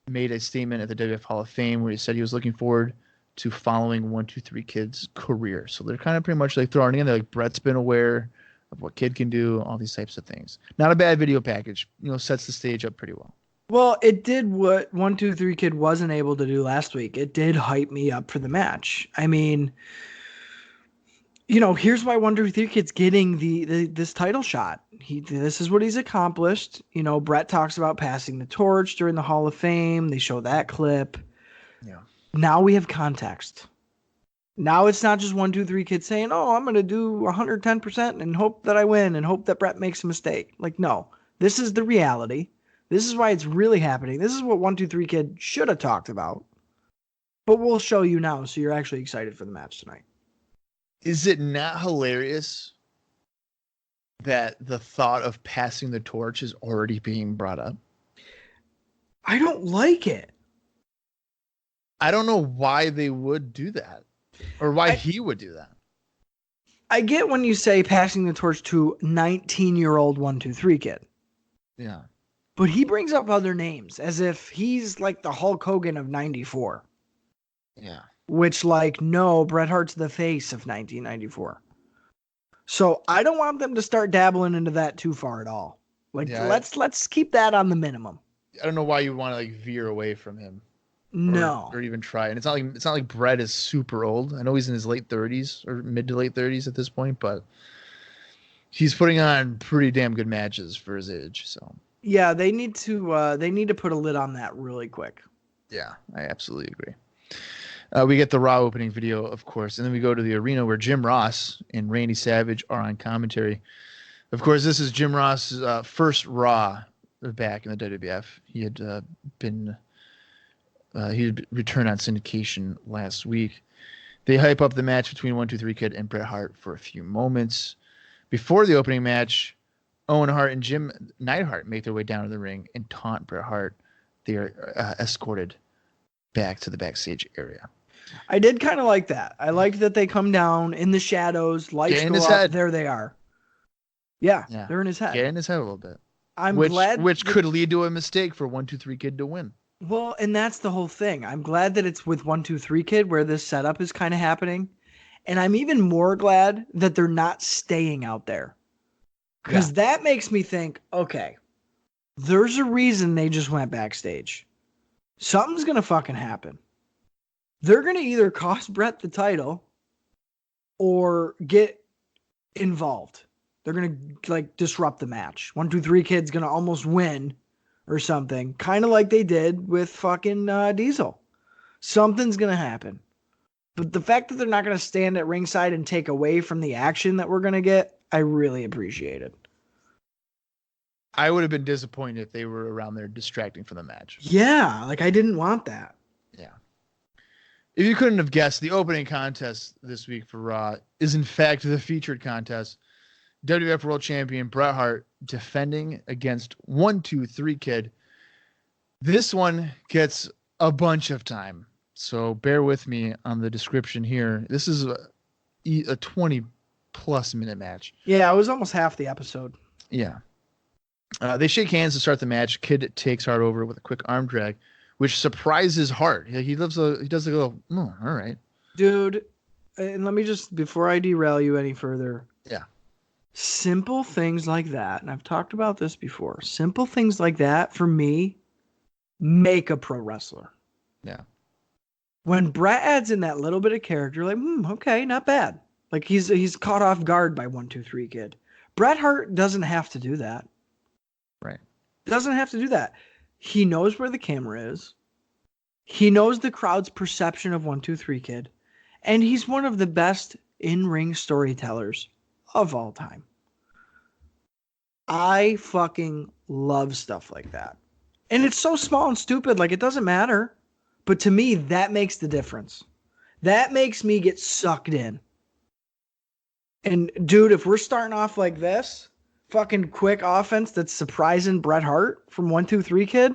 made a statement at the WWF Hall of Fame where he said he was looking forward to following 1-2-3 Kid's career. So they're kind of pretty much like throwing it in there, like Bret's been aware of what Kid can do, all these types of things. Not a bad video package, sets the stage up pretty well.
Well, it did what 1-2-3 Kid wasn't able to do last week. It did hype me up for the match. I mean, here's why 1-2-3 Kid's getting this title shot. This is what he's accomplished. You know, Bret talks about passing the torch during the Hall of Fame. They show that clip.
Yeah.
Now we have context. Now it's not just 1, 2, 3 Kid saying, "Oh, I'm going to do 110% and hope that I win and hope that Bret makes a mistake." Like, no, this is the reality. This is why it's really happening. This is what 1, 2, 3 Kid should have talked about. But we'll show you now, so you're actually excited for the match tonight.
Is it not hilarious that the thought of passing the torch is already being brought up?
I don't like it.
I don't know why they would do that, or why he would do that.
I get when you say passing the torch to 19-year-old 1, 2, 3 Kid.
Yeah.
But he brings up other names as if he's like the Hulk Hogan of 94.
Yeah.
Which, like, no, Bret Hart's the face of 1994. So I don't want them to start dabbling into that too far at all. Like,
Yeah,
let's keep that on the minimum.
I don't know why you want to like veer away from him.
No.
Or even try. And it's not like Bret is super old. I know he's in his late 30s or mid to late 30s at this point, but he's putting on pretty damn good matches for his age. So
Yeah, they need to put a lid on that really quick.
yeah, I absolutely agree. We get the Raw opening video, of course, and then we go to the arena where Jim Ross and Randy Savage are on commentary. Of course, this is Jim Ross's first Raw back in the WWF. He had returned on syndication last week. They hype up the match between 1, 2, 3 Kid and Bret Hart for a few moments. Before the opening match, Owen Hart and Jim Neidhart make their way down to the ring and taunt Bret Hart. They are escorted back to the backstage area.
I did kind of like that. I liked that they come down in the shadows, lights go up, there they are. Yeah, they're in his head.
Get in his head a little bit.
I'm glad.
Which could lead to a mistake for 1, 2, 3 Kid to win.
Well, and that's the whole thing. I'm glad that it's with 1, 2, 3 Kid where this setup is kind of happening. And I'm even more glad that they're not staying out there. Because that makes me think, okay, there's a reason they just went backstage. Something's going to fucking happen. They're going to either cost Bret the title or get involved. They're going to like disrupt the match. 1, 2, 3 Kid's going to almost win or something. Kind of like they did with fucking Diesel. Something's going to happen. But the fact that they're not going to stand at ringside and take away from the action that we're going to get, I really appreciate it.
I would have been disappointed if they were around there distracting from the match.
Yeah, like I didn't want that.
Yeah. If you couldn't have guessed, the opening contest this week for Raw is in fact the featured contest. WWF World Champion Bret Hart defending against 1, 2, 3 Kid. This one gets a bunch of time, so bear with me on the description here. This is a 20-plus minute match.
Yeah, it was almost half the episode.
Yeah. They shake hands to start the match. Kid takes Hart over with a quick arm drag, which surprises Hart. He does a little, all right.
Dude, and let me just, before I derail you any further.
Yeah.
Simple things like that, and I've talked about this before, simple things like that, for me, make a pro wrestler.
Yeah.
When Bret adds in that little bit of character, like, okay, not bad. Like, he's caught off guard by 1, 2, 3 Kid. Bret Hart doesn't have to do that.
Right.
Doesn't have to do that. He knows where the camera is. He knows the crowd's perception of 1, 2, 3 Kid. And he's one of the best in-ring storytellers of all time. I fucking love stuff like that. And it's so small and stupid, like it doesn't matter. But to me, that makes the difference. That makes me get sucked in. And dude, if we're starting off like this, fucking quick offense that's surprising Bret Hart from 1, 2, 3 Kid,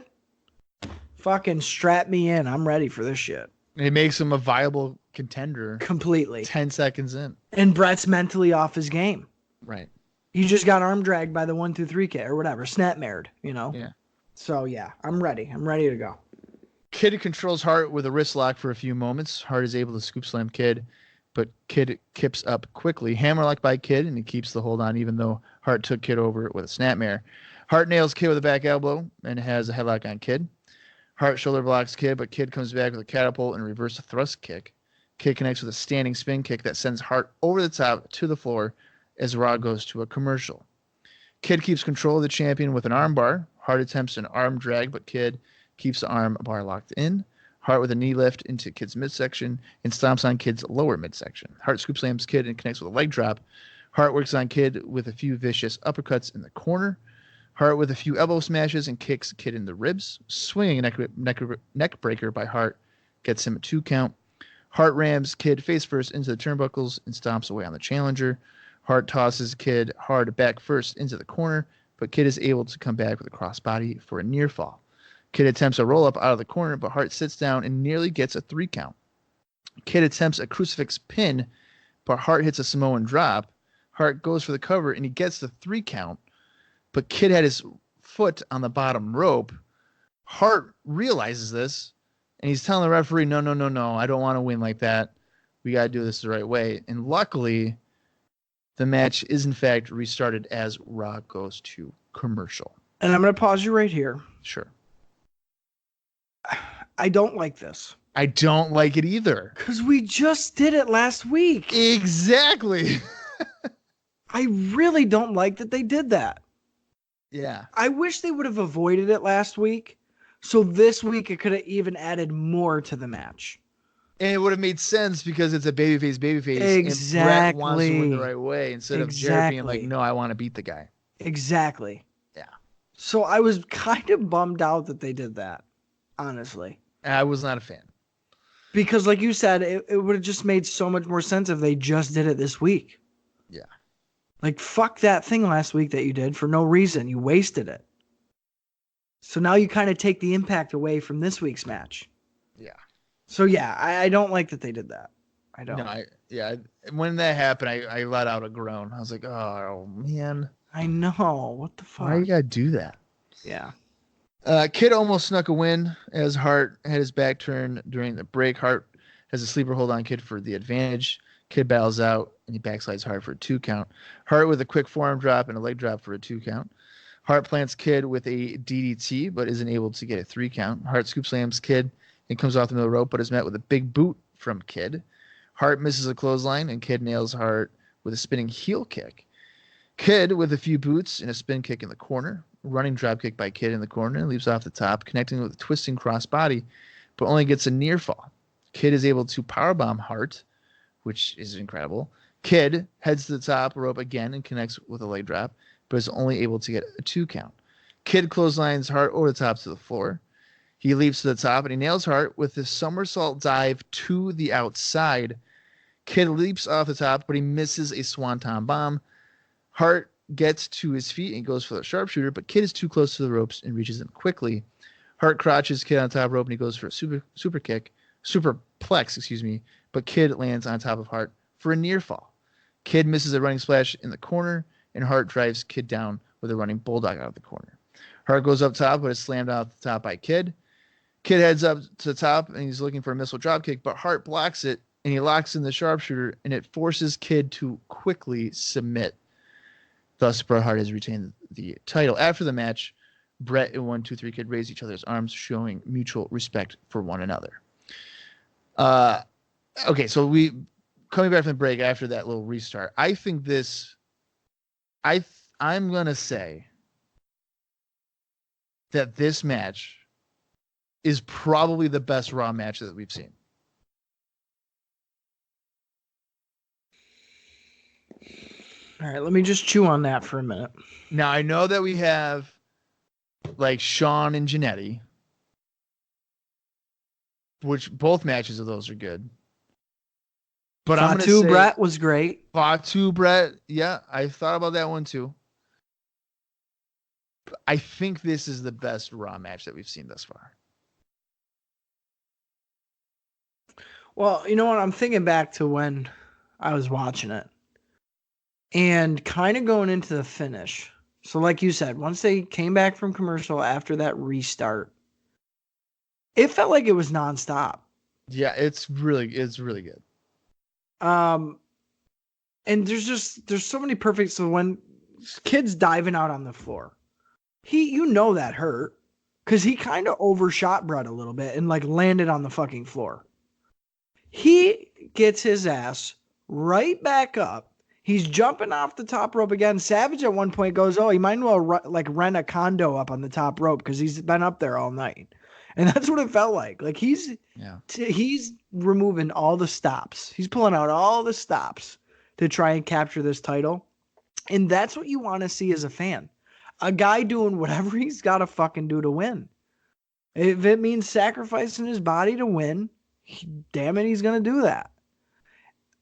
fucking strap me in. I'm ready for this shit.
It makes him a viable contender.
Completely.
10 seconds in.
And Bret's mentally off his game.
Right.
He just got arm dragged by the 1, 2, 3 Kid or whatever. Snapmared, you know?
Yeah.
So yeah, I'm ready. I'm ready to go.
Kid controls Hart with a wrist lock for a few moments. Hart is able to scoop slam Kid, but Kid kips up quickly. Hammerlock by Kid, and he keeps the hold on even though Hart took Kid over with a snapmare. Hart nails Kid with a back elbow and has a headlock on Kid. Hart shoulder blocks Kid, but Kid comes back with a catapult and reverse thrust kick. Kid connects with a standing spin kick that sends Hart over the top to the floor as Raw goes to a commercial. Kid keeps control of the champion with an arm bar. Hart attempts an arm drag, but Kid keeps the arm bar locked in. Hart with a knee lift into Kid's midsection and stomps on Kid's lower midsection. Hart scoop slams Kid and connects with a leg drop. Hart works on Kid with a few vicious uppercuts in the corner. Hart with a few elbow smashes and kicks Kid in the ribs. Swinging a neck breaker by Hart gets him a 2 count. Hart rams Kid face first into the turnbuckles and stomps away on the challenger. Hart tosses Kid hard back first into the corner, but Kid is able to come back with a crossbody for a near fall. Kid attempts a roll-up out of the corner, but Hart sits down and nearly gets a 3 count. Kid attempts a crucifix pin, but Hart hits a Samoan drop. Hart goes for the cover, and he gets the 3 count, but Kid had his foot on the bottom rope. Hart realizes this, and he's telling the referee, no, I don't want to win like that. We got to do this the right way. And luckily, the match is, in fact, restarted as Raw goes to commercial.
And I'm going to pause you right here.
Sure.
I don't like this.
I don't like it either.
Because we just did it last week.
Exactly.
I really don't like that they did that.
Yeah.
I wish they would have avoided it last week. So this week it could have even added more to the match.
And it would have made sense because it's a babyface.
Exactly.
And Bret wants to win the right way instead of Jarrett being like, no, I want to beat the guy.
Exactly.
Yeah.
So I was kind of bummed out that they did that, honestly.
I was not a fan.
Because like you said, it would have just made so much more sense if they just did it this week.
Yeah.
Like, fuck that thing last week that you did for no reason. You wasted it. So now you kind of take the impact away from this week's match.
Yeah.
So, yeah, I don't like that they did that. I don't.
No, when that happened, I let out a groan. I was like, oh, man.
I know. What the fuck?
Why you got to do that?
Yeah.
Kid almost snuck a win as Hart had his back turned during the break. Hart has a sleeper hold on Kid for the advantage. Kid battles out, and he backslides Hart for a 2 count. Hart with a quick forearm drop and a leg drop for a 2 count. Hart plants Kid with a DDT, but isn't able to get a 3 count. Hart scoop slams Kid and comes off the middle rope, but is met with a big boot from Kid. Hart misses a clothesline, and Kid nails Hart with a spinning heel kick. Kid with a few boots and a spin kick in the corner. Running drop kick by Kid in the corner and leaps off the top, connecting with a twisting crossbody, but only gets a near fall. Kid is able to powerbomb Hart, which is incredible. Kid heads to the top rope again and connects with a leg drop, but is only able to get a 2 count. Kid clotheslines Hart over the top to the floor. He leaps to the top and he nails Hart with a somersault dive to the outside. Kid leaps off the top, but he misses a swanton bomb. Hart gets to his feet and goes for the sharpshooter, but Kid is too close to the ropes and reaches him quickly. Hart crotches Kid on top rope and he goes for a superplex, but Kid lands on top of Hart for a near fall. Kid misses a running splash in the corner, and Hart drives Kid down with a running bulldog out of the corner. Hart goes up top, but is slammed out the top by Kid. Kid heads up to the top, and he's looking for a missile dropkick, but Hart blocks it, and he locks in the sharpshooter, and it forces Kid to quickly submit. Thus, Bret Hart has retained the title. After the match, Bret and 1, 2, 3 Kid raise each other's arms, showing mutual respect for one another. Okay, so coming back from the break after that little restart, I think this, I'm going to say that this match is probably the best Raw match that we've seen.
All right, let me just chew on that for a minute.
Now, I know that we have like Shawn and Jannetty, which both matches of those are good. But I'm going to say
Bret was great.
Fatu Bret, yeah, I thought about that one too. I think this is the best Raw match that we've seen thus far.
Well, you know what? I'm thinking back to when I was watching it and kind of going into the finish. So like you said, once they came back from commercial after that restart, it felt like it was nonstop.
Yeah, it's really good.
And there's so many perfect. So when Kid's diving out on the floor, that hurt because he kind of overshot Bret a little bit and like landed on the fucking floor. He gets his ass right back up. He's jumping off the top rope again. Savage at one point goes, "Oh, he might as well rent a condo up on the top rope because he's been up there all night." And that's what it felt like. Like he's removing all the stops. He's pulling out all the stops to try and capture this title. And that's what you want to see as a fan. A guy doing whatever he's got to fucking do to win. If it means sacrificing his body to win, damn it, he's going to do that.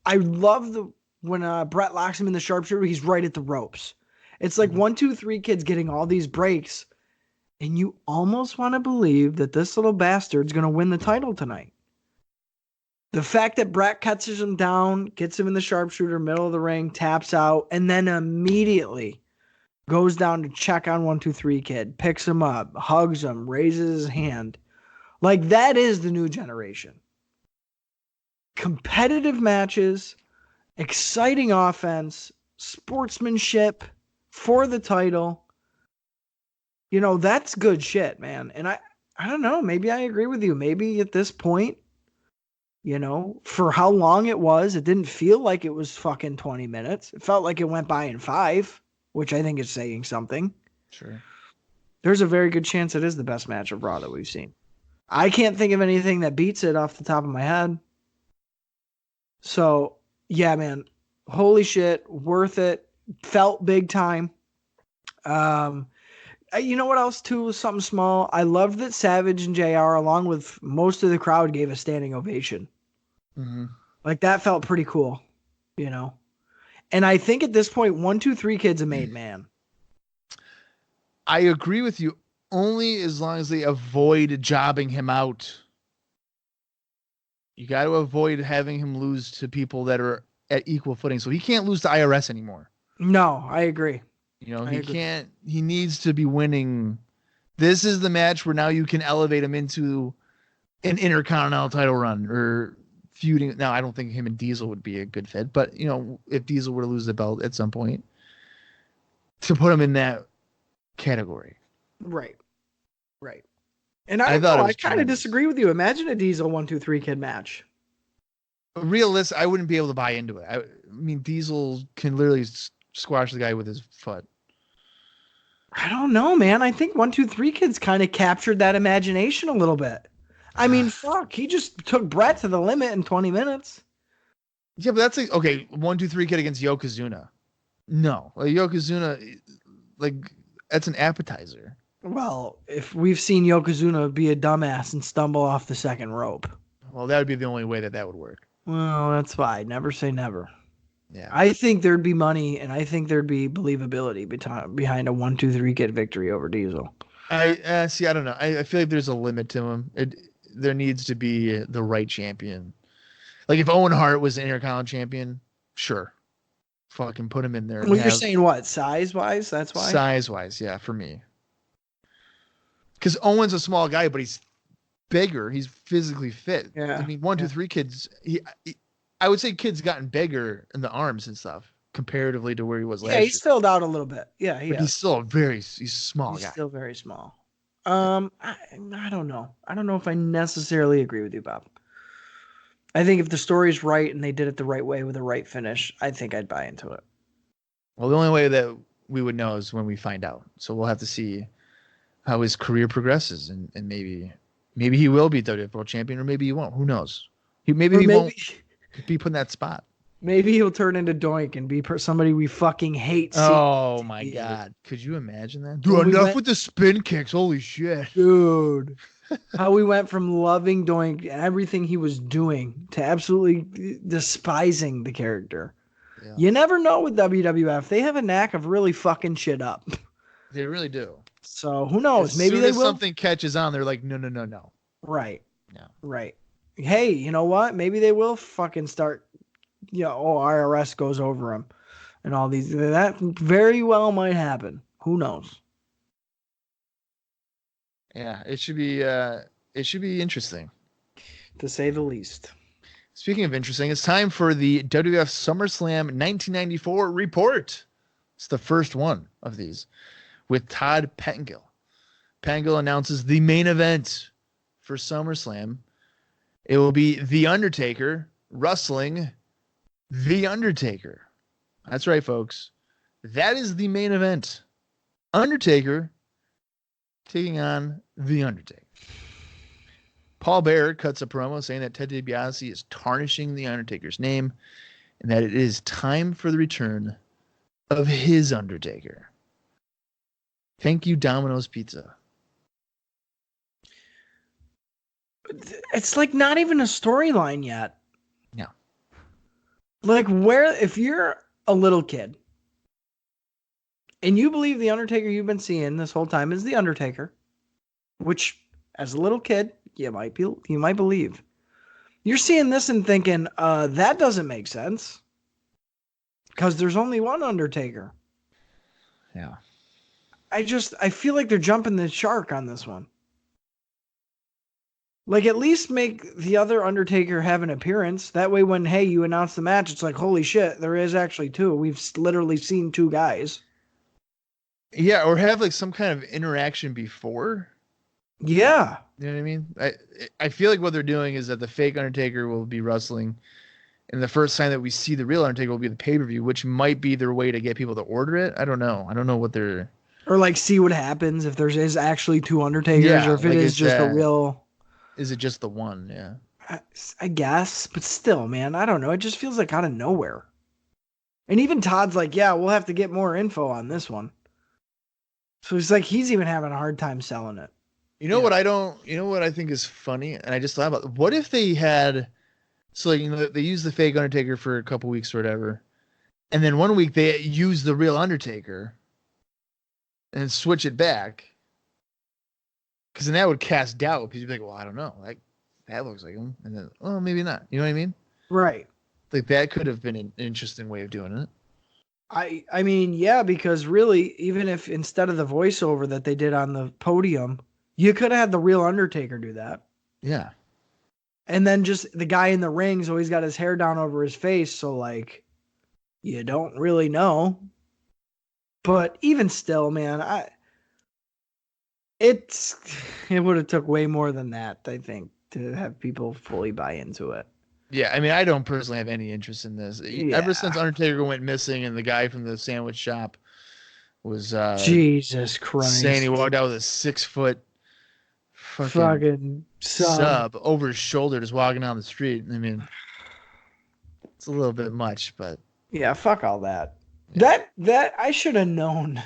I love when Bret locks him in the sharpshooter, he's right at the ropes. It's like 1, 2, 3 kids getting all these breaks, and you almost want to believe that this little bastard's going to win the title tonight. The fact that Bret catches him down, gets him in the sharpshooter, middle of the ring, taps out, and then immediately goes down to check on 1, 2, 3 kid, picks him up, hugs him, raises his hand. Like, that is the new generation. Competitive matches, exciting offense, sportsmanship for the title. You know, that's good shit, man. And I don't know, maybe I agree with you. Maybe at this point, you know, for how long it was, it didn't feel like it was fucking 20 minutes. It felt like it went by in 5, which I think is saying something.
Sure.
There's a very good chance it is the best match of Raw that we've seen. I can't think of anything that beats it off the top of my head. So, yeah, man, holy shit, worth it. Felt big time. You know what else, too, was something small? I loved that Savage and JR, along with most of the crowd, gave a standing ovation.
Mm-hmm.
Like, that felt pretty cool, you know? And I think at this point, 1, 2, 3 kid's a made man.
I agree with you, only as long as they avoid jobbing him out. You got to avoid having him lose to people that are at equal footing. So he can't lose to IRS anymore.
No, I agree.
You know, he needs to be winning. This is the match where now you can elevate him into an Intercontinental title run or feuding. Now, I don't think him and Diesel would be a good fit, but, you know, if Diesel were to lose the belt at some point, to put him in that category.
Right. And I kind of disagree with you. Imagine a Diesel 1, 2, 3 kid match.
Realistic, I wouldn't be able to buy into it. I mean, Diesel can literally squash the guy with his foot.
I don't know, man. I think 1, 2, 3 kids kind of captured that imagination a little bit. I mean, fuck, he just took Bret to the limit in 20 minutes.
Yeah, but that's like, okay, 1, 2, 3 kid against Yokozuna. No, like Yokozuna, like, that's an appetizer.
Well, if we've seen Yokozuna be a dumbass and stumble off the second rope.
Well, that would be the only way that would work.
Well, that's fine. Never say never.
Yeah.
I think there'd be money, and I think there'd be believability behind a 1, 2, 3 kid victory over Diesel.
I see. I don't know. I feel like there's a limit to him. There needs to be the right champion. Like if Owen Hart was the Intercontinental champion, sure, fucking put him in there.
Well, you're saying what, size-wise? That's why.
Size-wise, yeah, for me. Because Owen's a small guy, but he's bigger. He's physically fit.
Yeah.
I mean, 1, 2, 3 kids. I would say kid's gotten bigger in the arms and stuff comparatively to where he was last year.
Yeah, he's filled out a little bit. Yeah,
but he's still he's a small guy.
He's still very small. I don't know. I don't know if I necessarily agree with you, Bob. I think if the story's right and they did it the right way with the right finish, I think I'd buy into it.
Well, the only way that we would know is when we find out. So we'll have to see how his career progresses, and maybe he will be WWF World Champion, or maybe he won't. Who knows? Maybe he won't be put in that spot.
Maybe he'll turn into Doink and be somebody we fucking hate.
Oh my God. Could you imagine that? Dude, enough with the spin kicks. Holy shit.
Dude. How we went from loving Doink and everything he was doing to absolutely despising the character. Yeah. You never know with WWF. They have a knack of really fucking shit up.
They really do.
So who knows?
Maybe they will. Something catches on, they're like, no.
Right.
Yeah.
Right. Hey, you know what? Maybe they will fucking start, IRS goes over them and all these. That very well might happen. Who knows?
Yeah, it should be interesting,
to say the least.
Speaking of interesting, it's time for the WWF SummerSlam 1994 report. It's the first one of these with Todd Pettengill. Pettengill announces the main event for SummerSlam. It will be The Undertaker wrestling The Undertaker. That's right, folks. That is the main event. Undertaker taking on The Undertaker. Paul Bearer cuts a promo saying that Ted DiBiase is tarnishing The Undertaker's name and that it is time for the return of his Undertaker. Thank you, Domino's Pizza.
It's like not even a storyline yet.
No.
Like if you're a little kid and you believe the Undertaker you've been seeing this whole time is the Undertaker, which as a little kid, you might believe. You're seeing this and thinking, that doesn't make sense. Because there's only one Undertaker.
Yeah.
I feel like they're jumping the shark on this one. Like, at least make the other Undertaker have an appearance. That way when, hey, you announce the match, it's like, holy shit, there is actually two. We've literally seen two guys.
Yeah, or have like some kind of interaction before.
Yeah.
You know what I mean? I feel like what they're doing is that the fake Undertaker will be wrestling, and the first time that we see the real Undertaker will be the pay-per-view, which might be their way to get people to order it. I don't know. I don't know what they're...
Or like see what happens if there's actually two Undertakers, or if it is just a real...
Is it just the one? Yeah.
I guess, but still, man, I don't know. It just feels like out of nowhere. And even Todd's like, yeah, we'll have to get more info on this one. So it's like he's even having a hard time selling it.
You know what I think is funny? And I just thought about, what if they had, so like, they use the fake Undertaker for a couple weeks or whatever, and then one week they use the real Undertaker and switch it back. Because then that would cast doubt, because you'd be like, well, I don't know. Like, that looks like him. And then, well, maybe not. You know what I mean?
Right.
Like, that could have been an interesting way of doing it.
I mean, yeah, because really, even if instead of the voiceover that they did on the podium, you could have had the real Undertaker do that.
Yeah.
And then just the guy in the ring's always got his hair down over his face, so like, you don't really know. But even still, man, it would have took way more than that, I think, to have people fully buy into it.
Yeah, I mean, I don't personally have any interest in this.
Yeah.
Ever since Undertaker went missing and the guy from the sandwich shop was
Jesus Christ
saying he walked out with a 6-foot
fucking
sub over his shoulder just walking down the street. I mean, it's a little bit much, but
yeah, fuck all that. Yeah. That I should have known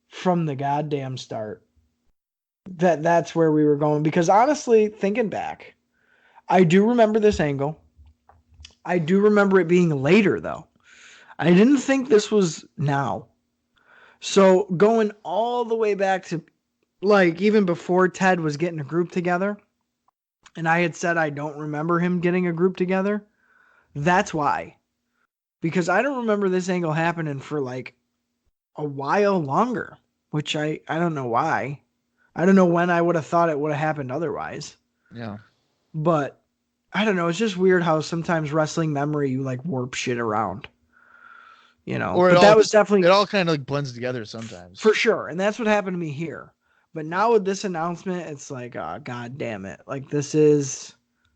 from the goddamn start that's where we were going, because honestly, thinking back, I do remember this angle. I do remember it being later, though. I didn't think this was now. So going all the way back to, like, even before Ted was getting a group together, and I had said I don't remember him getting a group together, that's why. Because I don't remember this angle happening for, like, a while longer, which I don't know why. I don't know when I would have thought it would have happened otherwise.
Yeah.
But I don't know. It's just weird how sometimes wrestling memory, you like warp shit around, you know.
Or
but that was definitely,
it all kind of like blends together sometimes.
For sure. And that's what happened to me here. But now with this announcement, it's like, oh, God damn it. Like, this is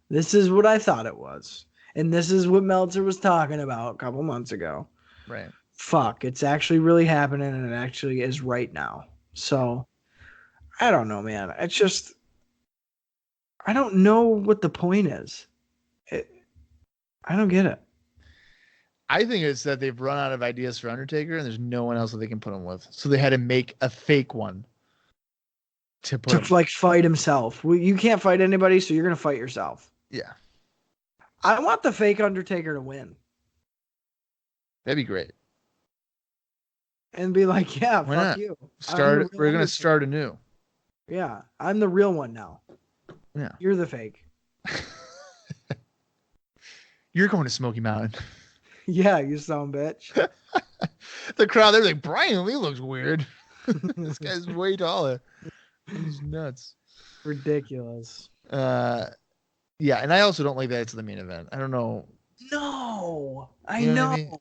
what I thought it was. And this is what Meltzer was talking about a couple months ago.
Right.
Fuck. It's actually really happening, and it actually is right now. So I don't know, man. It's just, I don't know what the point is. I don't get it.
I think it's that they've run out of ideas for Undertaker, and there's no one else that they can put him with. So they had to make a fake one to
like fight himself. You can't fight anybody, so you're gonna fight yourself.
Yeah.
I want the fake Undertaker to win.
That'd be great.
And be like, yeah,
why
fuck
not?
you.
We're gonna start anew.
Yeah, I'm the real one now.
Yeah.
You're the fake.
You're going to Smoky Mountain.
Yeah, you son bitch.
The crowd, they're like, Brian Lee looks weird. This guy's way taller. He's nuts.
Ridiculous.
Yeah, and I also don't like that it's the main event. I don't know.
No, I
you
know.
What I mean?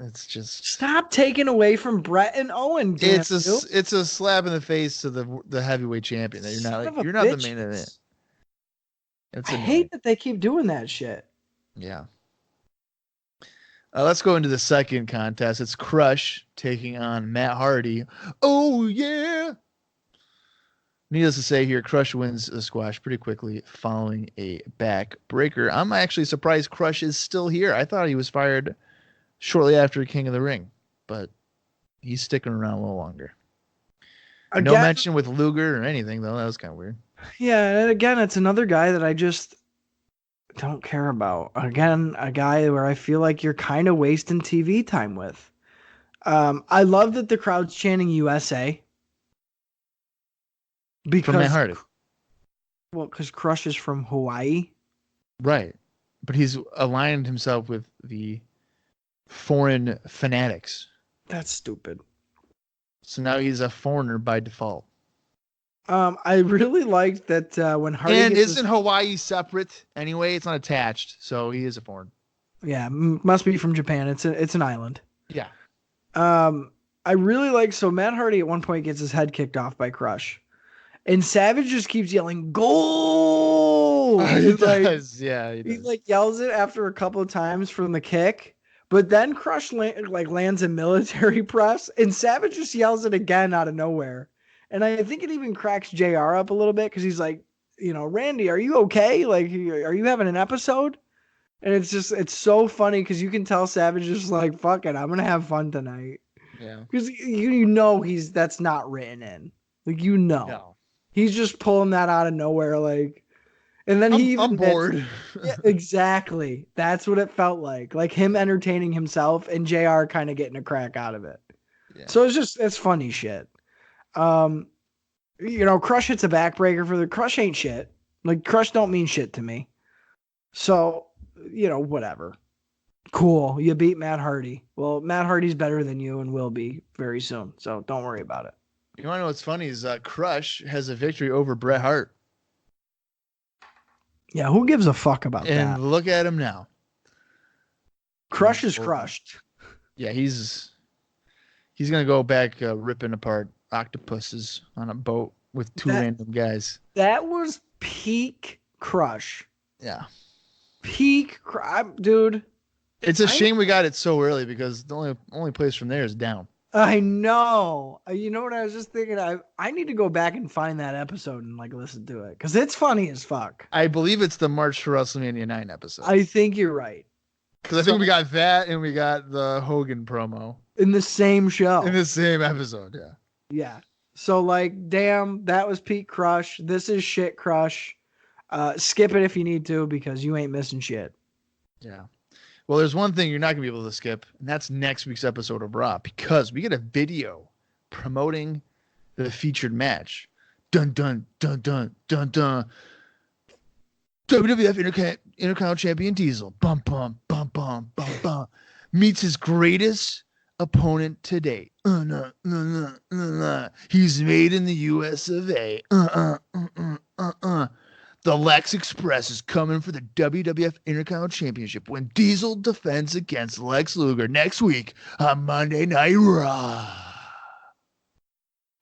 It's just
stop taking away from Bret and Owen.
It's a slap in the face to the heavyweight champion that you're not the main event.
I hate that they keep doing that shit.
Yeah. Let's go into the second contest. It's Crush taking on Matt Hardy. Oh, yeah. Needless to say here, Crush wins the squash pretty quickly following a back breaker. I'm actually surprised Crush is still here. I thought he was fired shortly after King of the Ring, but he's sticking around a little longer. No
Again,
mention with Luger or anything, though. That was kind of weird.
yeah, and again, it's another guy that I just don't care about. Again, a guy where I feel like you're kind of wasting TV time with. I love that the crowd's chanting USA
From Matt
because,
Hardy.
well, because Crush is from Hawaii.
Right. But he's aligned himself with the foreign fanatics.
That's stupid.
So now he's a foreigner by default.
I really liked that when Hardy
And
gets
isn't Hawaii separate anyway? It's not attached, so he is a foreign.
yeah, must be from Japan. It's an island.
Yeah.
I really like so Matt Hardy at one point gets his head kicked off by Crush, and Savage just keeps yelling "Goal!"
He
Like,
does. Yeah, he
he
does.
like yells it after a couple of times from the kick, but then Crush lands a military press, and Savage just yells it again out of nowhere. And I think it even cracks JR up a little bit because he's like, Randy, are you okay? Like, are you having an episode? And it's so funny because you can tell Savage is like, fuck it, I'm going to have fun tonight.
Yeah.
Because that's not written in. Like,
No.
he's just pulling that out of nowhere. Like, and then he even
I'm bored.
yeah, exactly. That's what it felt like him entertaining himself and JR kind of getting a crack out of it.
Yeah.
So it's funny shit. Crush hits a backbreaker for the Crush ain't shit. Like Crush don't mean shit to me. So, whatever. Cool. You beat Matt Hardy. Well, Matt Hardy's better than you and will be very soon. So don't worry about it.
You want to know what's funny is Crush has a victory over Bret Hart.
Yeah, who gives a fuck about
And
that?
look at him now.
Crush is crushed.
Yeah, he's going to go back ripping apart octopuses on a boat with two random guys.
That was peak Crush.
Yeah.
Peak dude.
It's a shame we got it so early because the only place from there is down.
I know. You know what I was just thinking? I need to go back and find that episode and listen to it because it's funny as fuck.
I believe it's the March to WrestleMania 9 episode.
I think you're right.
Because I think we got that and we got the Hogan promo.
In the same show.
In the same episode, yeah.
Yeah. So damn, that was peak Crush. This is shit Crush. Skip it if you need to because you ain't missing shit.
Yeah. Well, there's one thing you're not going to be able to skip, and that's next week's episode of Raw because we get a video promoting the featured match. Dun, dun, dun, dun, dun, dun. WWF Intercontinental Champion Diesel, bum, bum, bum, bum, bum, bum, meets his greatest opponent to date. He's made in the US of A. The Lex Express is coming for the WWF Intercontinental Championship when Diesel defends against Lex Luger next week on Monday Night Raw.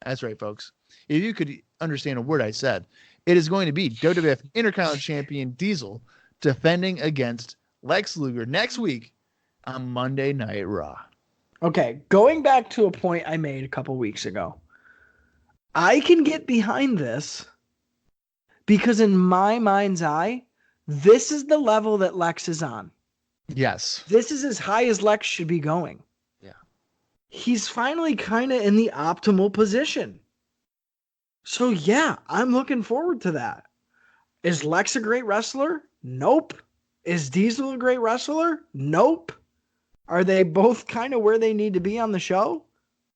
That's right, folks. If you could understand a word I said, it is going to be WWF Intercontinental Champion Diesel defending against Lex Luger next week on Monday Night Raw.
Okay, going back to a point I made a couple weeks ago. I can get behind this because in my mind's eye, this is the level that Lex is on.
Yes.
This is as high as Lex should be going.
Yeah.
He's finally kind of in the optimal position. So yeah, I'm looking forward to that. Is Lex a great wrestler? Nope. Is Diesel a great wrestler? Nope. Are they both kind of where they need to be on the show?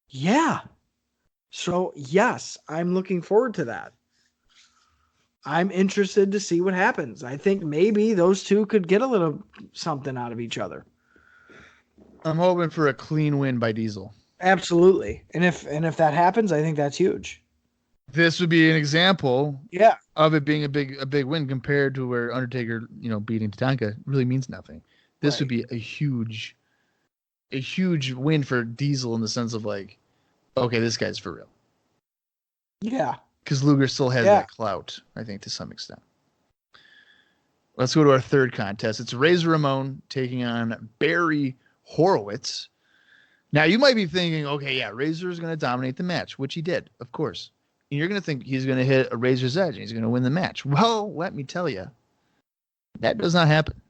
Yeah. So yes, I'm looking forward to that. I'm interested to see what happens. I think maybe those two could get a little something out of each other.
I'm hoping for a clean win by Diesel.
Absolutely. And if that happens, I think that's huge.
This would be an example
Yeah.
of it being a big win compared to where Undertaker, beating Tatanka really means nothing. This would be a huge win for Diesel in the sense of okay, this guy's for real.
Yeah.
Because Luger still has that clout, I think, to some extent. Let's go to our third contest. It's Razor Ramon taking on Barry Horowitz. Now, you might be thinking, okay, yeah, Razor is going to dominate the match, which he did, of course. And you're going to think he's going to hit a Razor's Edge and he's going to win the match. Well, let me tell you, that does not happen.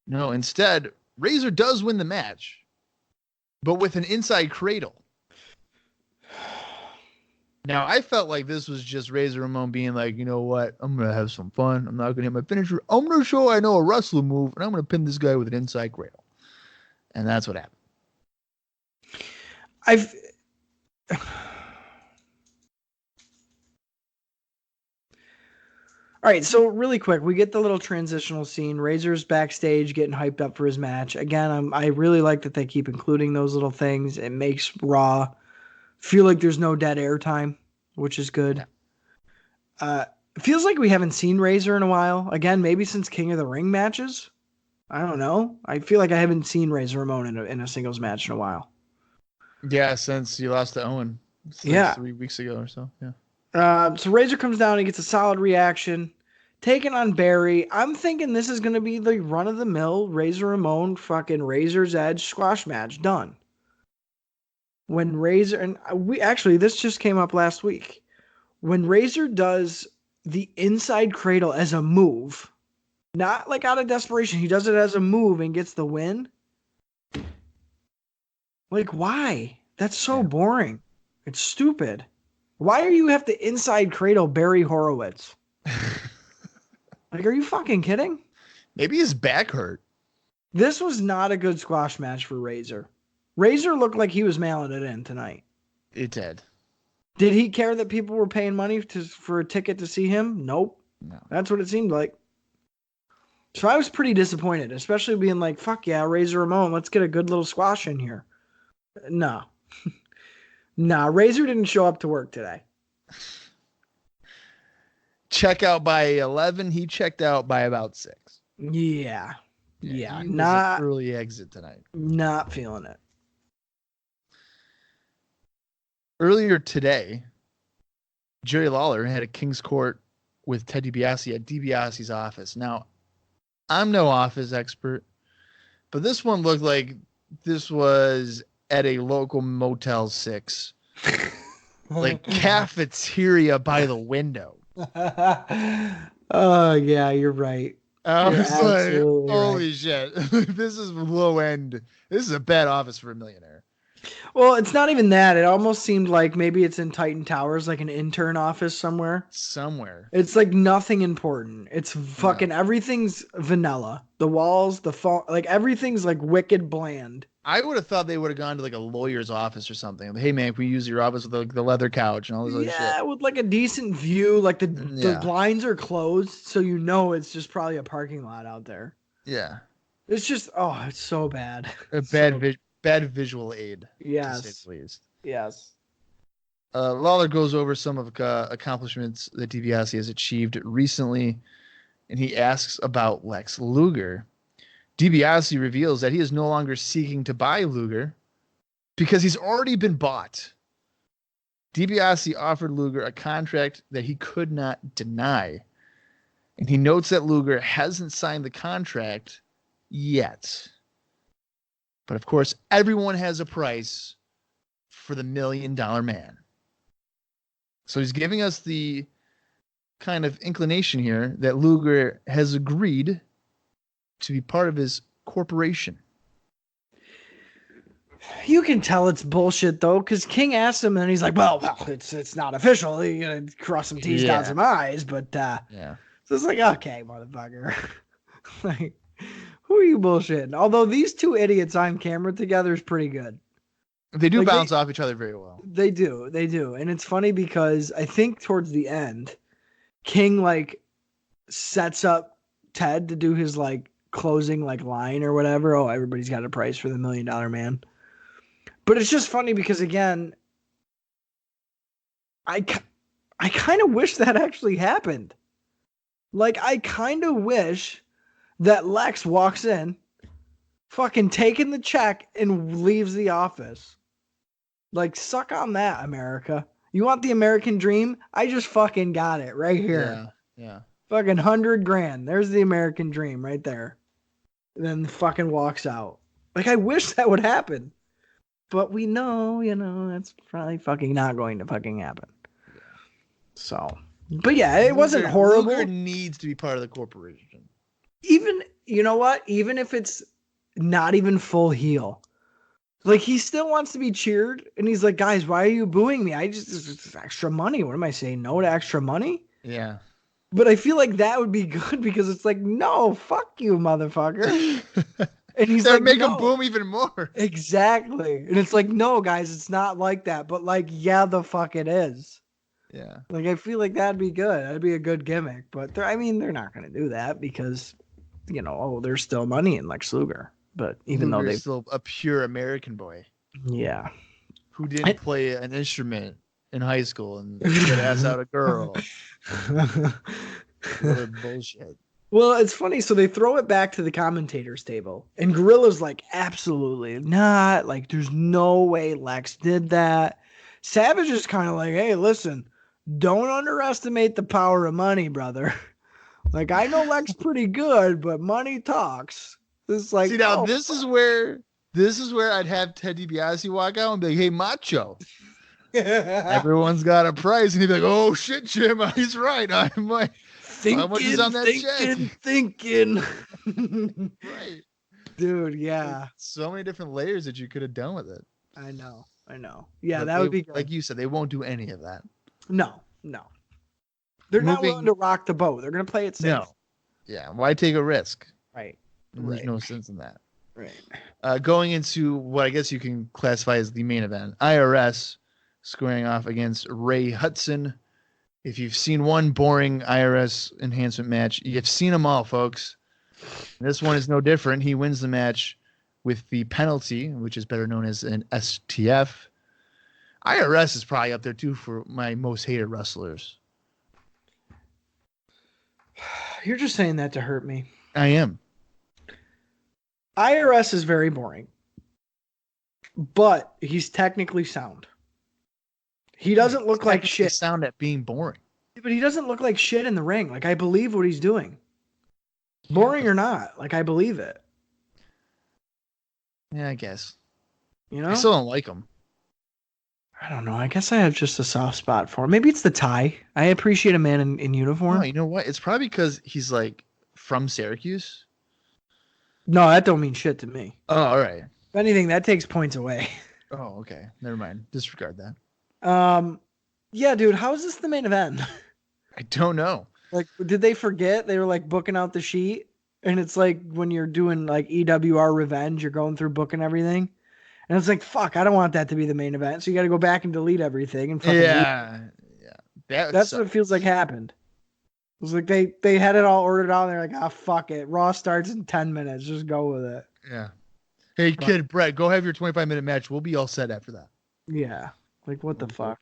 No, instead, Razor does win the match, but with an inside cradle. Now, I felt like this was just Razor Ramon being like, you know what? I'm going to have some fun. I'm not going to hit my finisher. I'm going to show I know a wrestler move, and I'm going to pin this guy with an inside cradle. And that's what happened.
All right, so really quick, we get the little transitional scene. Razor's backstage getting hyped up for his match. Again, I really like that they keep including those little things. It makes Raw feel like there's no dead air time, which is good. It feels like we haven't seen Razor in a while. Again, maybe since King of the Ring matches. I don't know. I feel like I haven't seen Razor Ramon in a singles match in a while.
Yeah, since you lost to Owen. Like 3 weeks ago or so. Yeah.
So Razor comes down and gets a solid reaction, taking on Barry. I'm thinking this is going to be the run-of-the-mill Razor Ramon fucking Razor's Edge squash match done. When Razor, and this just came up last week. When Razor does the inside cradle as a move, not like out of desperation, he does it as a move and gets the win. Like, why? That's so boring. It's stupid. Why are you have to inside cradle Barry Horowitz? Like, are you fucking kidding?
Maybe his back hurt.
This was not a good squash match for Razor. Razor looked like he was mailing it in tonight.
It did.
Did he care that people were paying money for a ticket to see him? Nope.
No.
That's what it seemed like. So I was pretty disappointed, especially being like, fuck yeah, Razor Ramon, let's get a good little squash in here. No. Nah, Razor didn't show up to work today.
Check out by 11. He checked out by about 6.
Yeah.
Not an early exit tonight.
Not feeling it.
Earlier today, Jerry Lawler had a King's Court with Ted DiBiase at DiBiase's office. Now, I'm no office expert, but this one looked like this was at a local Motel 6. Like cafeteria by the window.
Oh, yeah, you're right.
I was like, holy
right.
shit. This is low end. This is a bad office for a millionaire.
Well, it's not even that. It almost seemed like maybe it's in Titan Towers, like an intern office somewhere. It's like nothing important. It's fucking everything's vanilla. The walls, the phone, like everything's like wicked bland.
I would have thought they would have gone to like a lawyer's office or something. Hey man, can we use your office with the leather couch and all this other shit?
Yeah, with like a decent view. Like the blinds are closed, so you know it's just probably a parking lot out there.
Yeah.
It's just it's so bad.
Bad visual aid.
Yes.
To say the least.
Yes.
Lawler goes over some of accomplishments that DiBiase has achieved recently, and he asks about Lex Luger. DiBiase reveals that he is no longer seeking to buy Luger because he's already been bought. DiBiase offered Luger a contract that he could not deny, and he notes that Luger hasn't signed the contract yet. But of course, everyone has a price for the $1 million man. So he's giving us the kind of inclination here that Luger has agreed to be part of his corporation.
You can tell it's bullshit though, because King asked him, and he's like, "Well, it's not official. You gotta cross some T's, dot some I's." But
yeah,
so it's like, okay, motherfucker, like, who are you bullshitting? Although these two idiots on camera together is pretty good.
They do bounce off each other very well.
They do, and it's funny because I think towards the end, King like sets up Ted to do his like closing like line or whatever. Oh, everybody's got a price for the $1 million man. But it's just funny because again, I kind of wish that actually happened. Like I kind of wish that Lex walks in, fucking taking the check and leaves the office. Like suck on that, America. You want the American dream? I just fucking got it right here.
Yeah.
Fucking $100,000. There's the American dream right there. And then fucking walks out. Like, I wish that would happen. But we know, that's probably fucking not going to fucking happen.
Yeah.
So, but yeah, it wasn't horrible.
Luger needs to be part of the corporation.
Even, you know what? Even if it's not even full heel, like, he still wants to be cheered. And he's like, guys, why are you booing me? It's extra money. What am I saying? No to extra money?
Yeah.
But I feel like that would be good because it's like, no, fuck you, motherfucker. And he's
that
like,
make
no.
him boom even more.
Exactly. And it's like, no, guys, it's not like that. But like, yeah, the fuck it is.
Yeah.
Like, I feel like that'd be good. That'd be a good gimmick. But they're not going to do that because, there's still money in Lex Luger. But even though they're
still a pure American boy.
Yeah.
Who didn't play an instrument in high school and could ask out a girl. What bullshit.
Well, it's funny. So they throw it back to the commentators table, and Gorilla's like, absolutely not. Like, there's no way Lex did that. Savage is kind of like, hey, listen, don't underestimate the power of money, brother. Like, I know Lex pretty good, but money talks. It's like,
see, now this is where I'd have Ted DiBiase walk out and be like, hey, Macho. Everyone's got a price, and he'd be like, oh shit, Jim, he's right. I'm like, how much is on that check?
Thinking.
Right.
Dude, yeah.
So many different layers that you could have done with it.
I know. Yeah,
but
that would be good.
Like you said, they won't do any of that.
No. They're not willing to rock the boat. They're going to play it safe.
No. Yeah, why take a risk?
Right.
There's no sense in that.
Right.
Going into what I guess you can classify as the main event, IRS squaring off against Ray Hudson. If you've seen one boring IRS enhancement match, you've seen them all, folks. This one is no different. He wins the match with the penalty, which is better known as an STF. IRS is probably up there, too, for my most hated wrestlers.
You're just saying that to hurt me.
I am.
IRS is very boring, but he's technically sound. He doesn't look like shit.
Sound at being boring.
But he doesn't look like shit in the ring. Like, I believe what he's doing. Boring or not, like, I believe it.
Yeah, I guess.
I
still don't like him.
I don't know. I guess I have just a soft spot for him. Maybe it's the tie. I appreciate a man in uniform.
No, you know what? It's probably because he's like from Syracuse.
No, that don't mean shit to me.
Oh, all right.
If anything, that takes points away.
Oh, okay. Never mind. Disregard that.
Yeah, dude. How is this the main event?
I don't know.
Like, did they forget? They were like booking out the sheet, and it's like when you're doing like EWR Revenge, you're going through booking everything. And it's like, fuck, I don't want that to be the main event. So you got to go back and delete everything. And fucking that's what it feels like happened. It was like they had it all ordered out. And they're like, fuck it. Raw starts in 10 minutes. Just go with it.
Yeah. Hey, kid, Bret, go have your 25-minute match. We'll be all set after that.
Yeah. Like, what the fuck?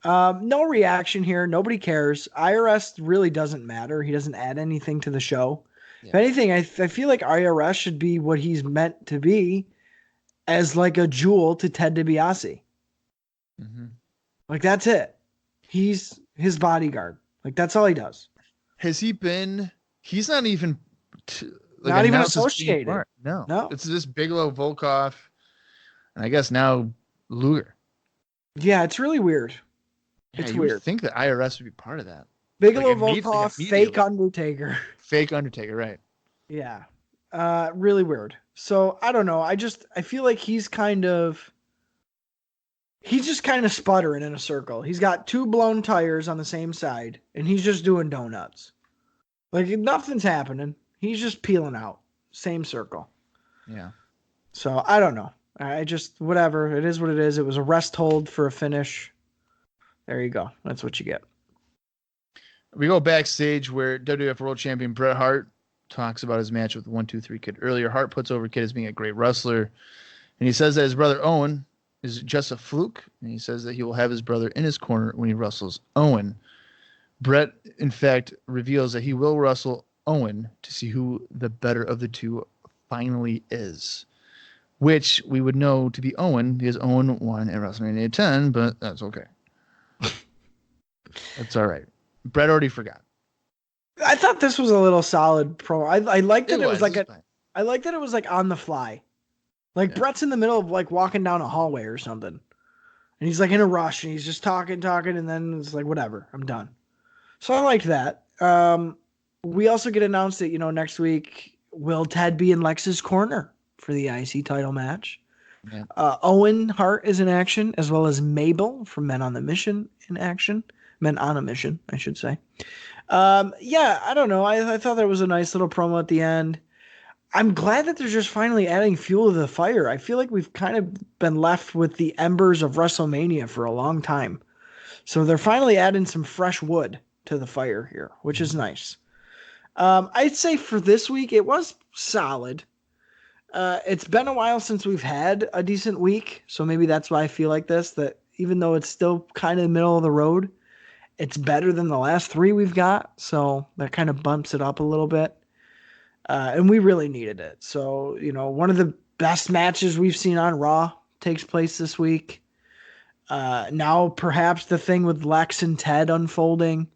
No reaction here. Nobody cares. IRS really doesn't matter. He doesn't add anything to the show. Yeah. If anything, I feel like IRS should be what he's meant to be, as like a jewel to Ted DiBiase.
Mm-hmm.
Like, that's it. He's his bodyguard. Like, that's all he does.
Has he been? He's not even.
Not even associated.
No. It's just Bigelow, Volkov, and I guess now Luger.
Yeah, it's really weird.
Yeah,
it's
you
weird.
would think that IRS would be part of that.
Bigelow, Volkov, fake Undertaker.
Fake Undertaker, right.
Yeah. Really weird. So, I don't know. I feel like he's just kind of sputtering in a circle. He's got two blown tires on the same side, and he's just doing donuts. Like, nothing's happening. He's just peeling out. Same circle.
Yeah.
So, I don't know. I just, whatever. It is what it is. It was a rest hold for a finish. There you go. That's what you get.
We go backstage where WWF World Champion Bret Hart talks about his match with 1-2-3 Kid earlier. Hart puts over Kid as being a great wrestler. And he says that his brother Owen is just a fluke. And he says that he will have his brother in his corner when he wrestles Owen. Bret, in fact, reveals that he will wrestle Owen to see who the better of the two finally is. Which we would know to be Owen because Owen won at WrestleMania 10, but that's okay. That's all right. Bret already forgot.
I thought this was a little solid pro. I liked that it was like
fine.
I liked that it was like on the fly. Like Bret's in the middle of like walking down a hallway or something. And he's like in a rush and he's just talking, and then it's like, whatever, I'm done. So I liked that. We also get announced that, next week, will Ted be in Lex's corner for the IC title match?
Yeah.
Owen Hart is in action, as well as Mabel from Men on the Mission in action. Men on a Mission, I should say. I don't know. I thought that was a nice little promo at the end. I'm glad that they're just finally adding fuel to the fire. I feel like we've kind of been left with the embers of WrestleMania for a long time. So they're finally adding some fresh wood to the fire here, which is nice. I'd say for this week, it was solid. It's been a while since we've had a decent week. So maybe that's why I feel like this, that even though it's still kind of the middle of the road, it's better than the last 3 we've got. So that kind of bumps it up a little bit. And we really needed it. So, one of the best matches we've seen on Raw takes place this week. Now, perhaps the thing with Lex and Ted unfolding.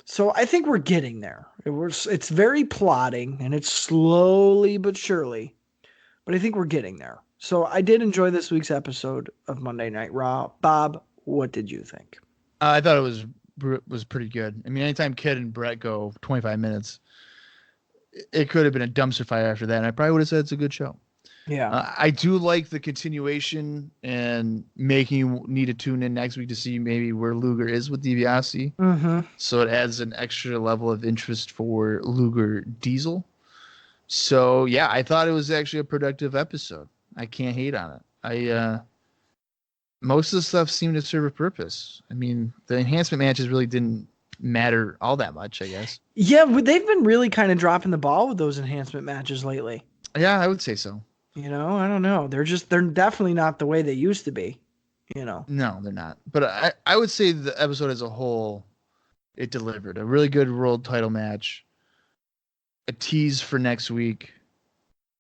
So I think we're getting there. It's very plodding, and it's slowly but surely. But I think we're getting there. So I did enjoy this week's episode of Monday Night Raw. Bob, what did you think?
I thought it was pretty good. I mean, anytime Kid and Bret go 25 minutes, it could have been a dumpster fire after that, and I probably would have said it's a good show.
Yeah.
I do like the continuation and making you need to tune in next week to see maybe where Luger is with DiBiase.
Mm-hmm.
So it adds an extra level of interest for Luger Diesel. So, yeah, I thought it was actually a productive episode. I can't hate on it. Most of the stuff seemed to serve a purpose. I mean, the enhancement matches really didn't matter all that much, I guess.
Yeah, but they've been really kind of dropping the ball with those enhancement matches lately.
Yeah, I would say so.
I don't know. They're definitely not the way they used to be,
No, they're not. But I would say the episode as a whole, it delivered a really good world title match, a tease for next week,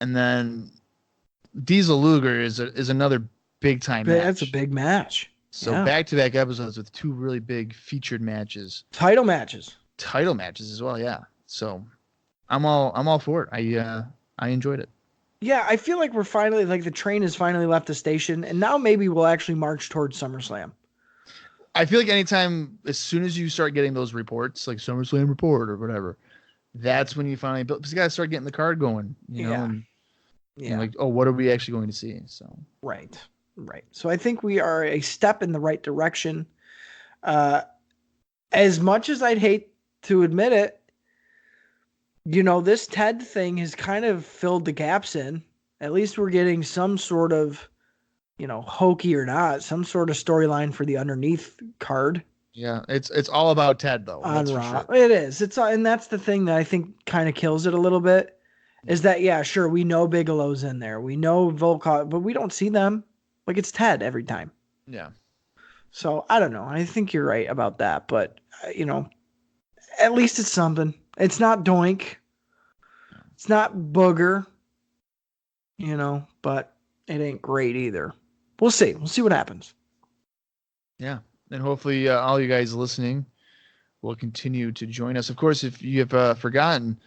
and then Diesel Luger is another big time match.
That's a big match.
So back-to-back episodes with 2 really big featured matches.
Title matches
As well, yeah. So I'm all for it. I enjoyed it.
Yeah, I feel like we're finally, like, the train has finally left the station, and now maybe we'll actually march towards SummerSlam.
I feel like anytime, as soon as you start getting those reports, like SummerSlam report or whatever, that's when you finally build. Because you got to start getting the card going, you know? And like, oh, what are we actually going to see? So
Right. So I think we are a step in the right direction. As much as I'd hate to admit it, this Ted thing has kind of filled the gaps in. At least we're getting some sort of, hokey or not, some sort of storyline for the underneath card.
Yeah, it's all about Ted though.
On Raw. It is. And that's the thing that I think kind of kills it a little bit. Is that, yeah, sure, we know Bigelow's in there. We know Volkov, but we don't see them. Like, it's Ted every time.
Yeah.
So, I don't know. I think you're right about that. But, at least it's something. It's not Doink. It's not Booger. But it ain't great either. We'll see. We'll see what happens.
Yeah. And hopefully all you guys listening will continue to join us. Of course, if you have forgotten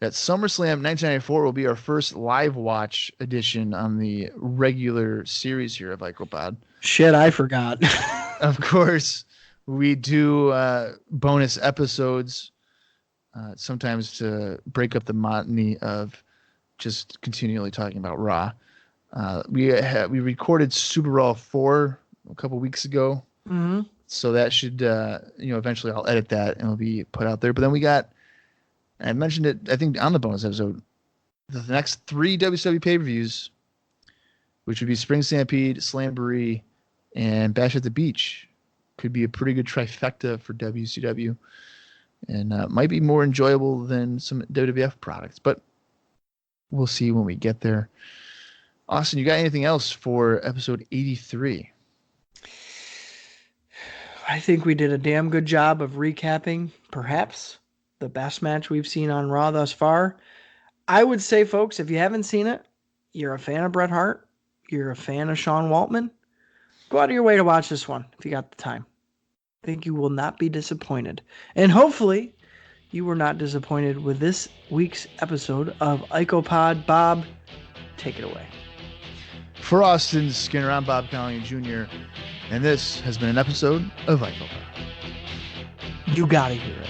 that SummerSlam 1994 will be our first live watch edition on the regular series here of IcoPod.
Shit, I forgot.
Of course, we do bonus episodes sometimes to break up the monotony of just continually talking about Raw. We recorded Super Raw 4 a couple weeks ago.
Mm-hmm.
So that should, eventually I'll edit that and it'll be put out there. But then we got, I mentioned it, I think, on the bonus episode, the next 3 WCW pay-per-views, which would be Spring Stampede, Slamboree, and Bash at the Beach. Could be a pretty good trifecta for WCW. And might be more enjoyable than some WWF products. But we'll see when we get there. Austin, you got anything else for episode 83?
I think we did a damn good job of recapping, perhaps, the best match we've seen on Raw thus far. I would say, folks, if you haven't seen it, you're a fan of Bret Hart, you're a fan of Sean Waltman, go out of your way to watch this one if you got the time. I think you will not be disappointed. And hopefully, you were not disappointed with this week's episode of IcoPod. Bob, take it away.
For Austin Skinner, I'm Bob Collier Jr., and this has been an episode of ICO.
You gotta hear it.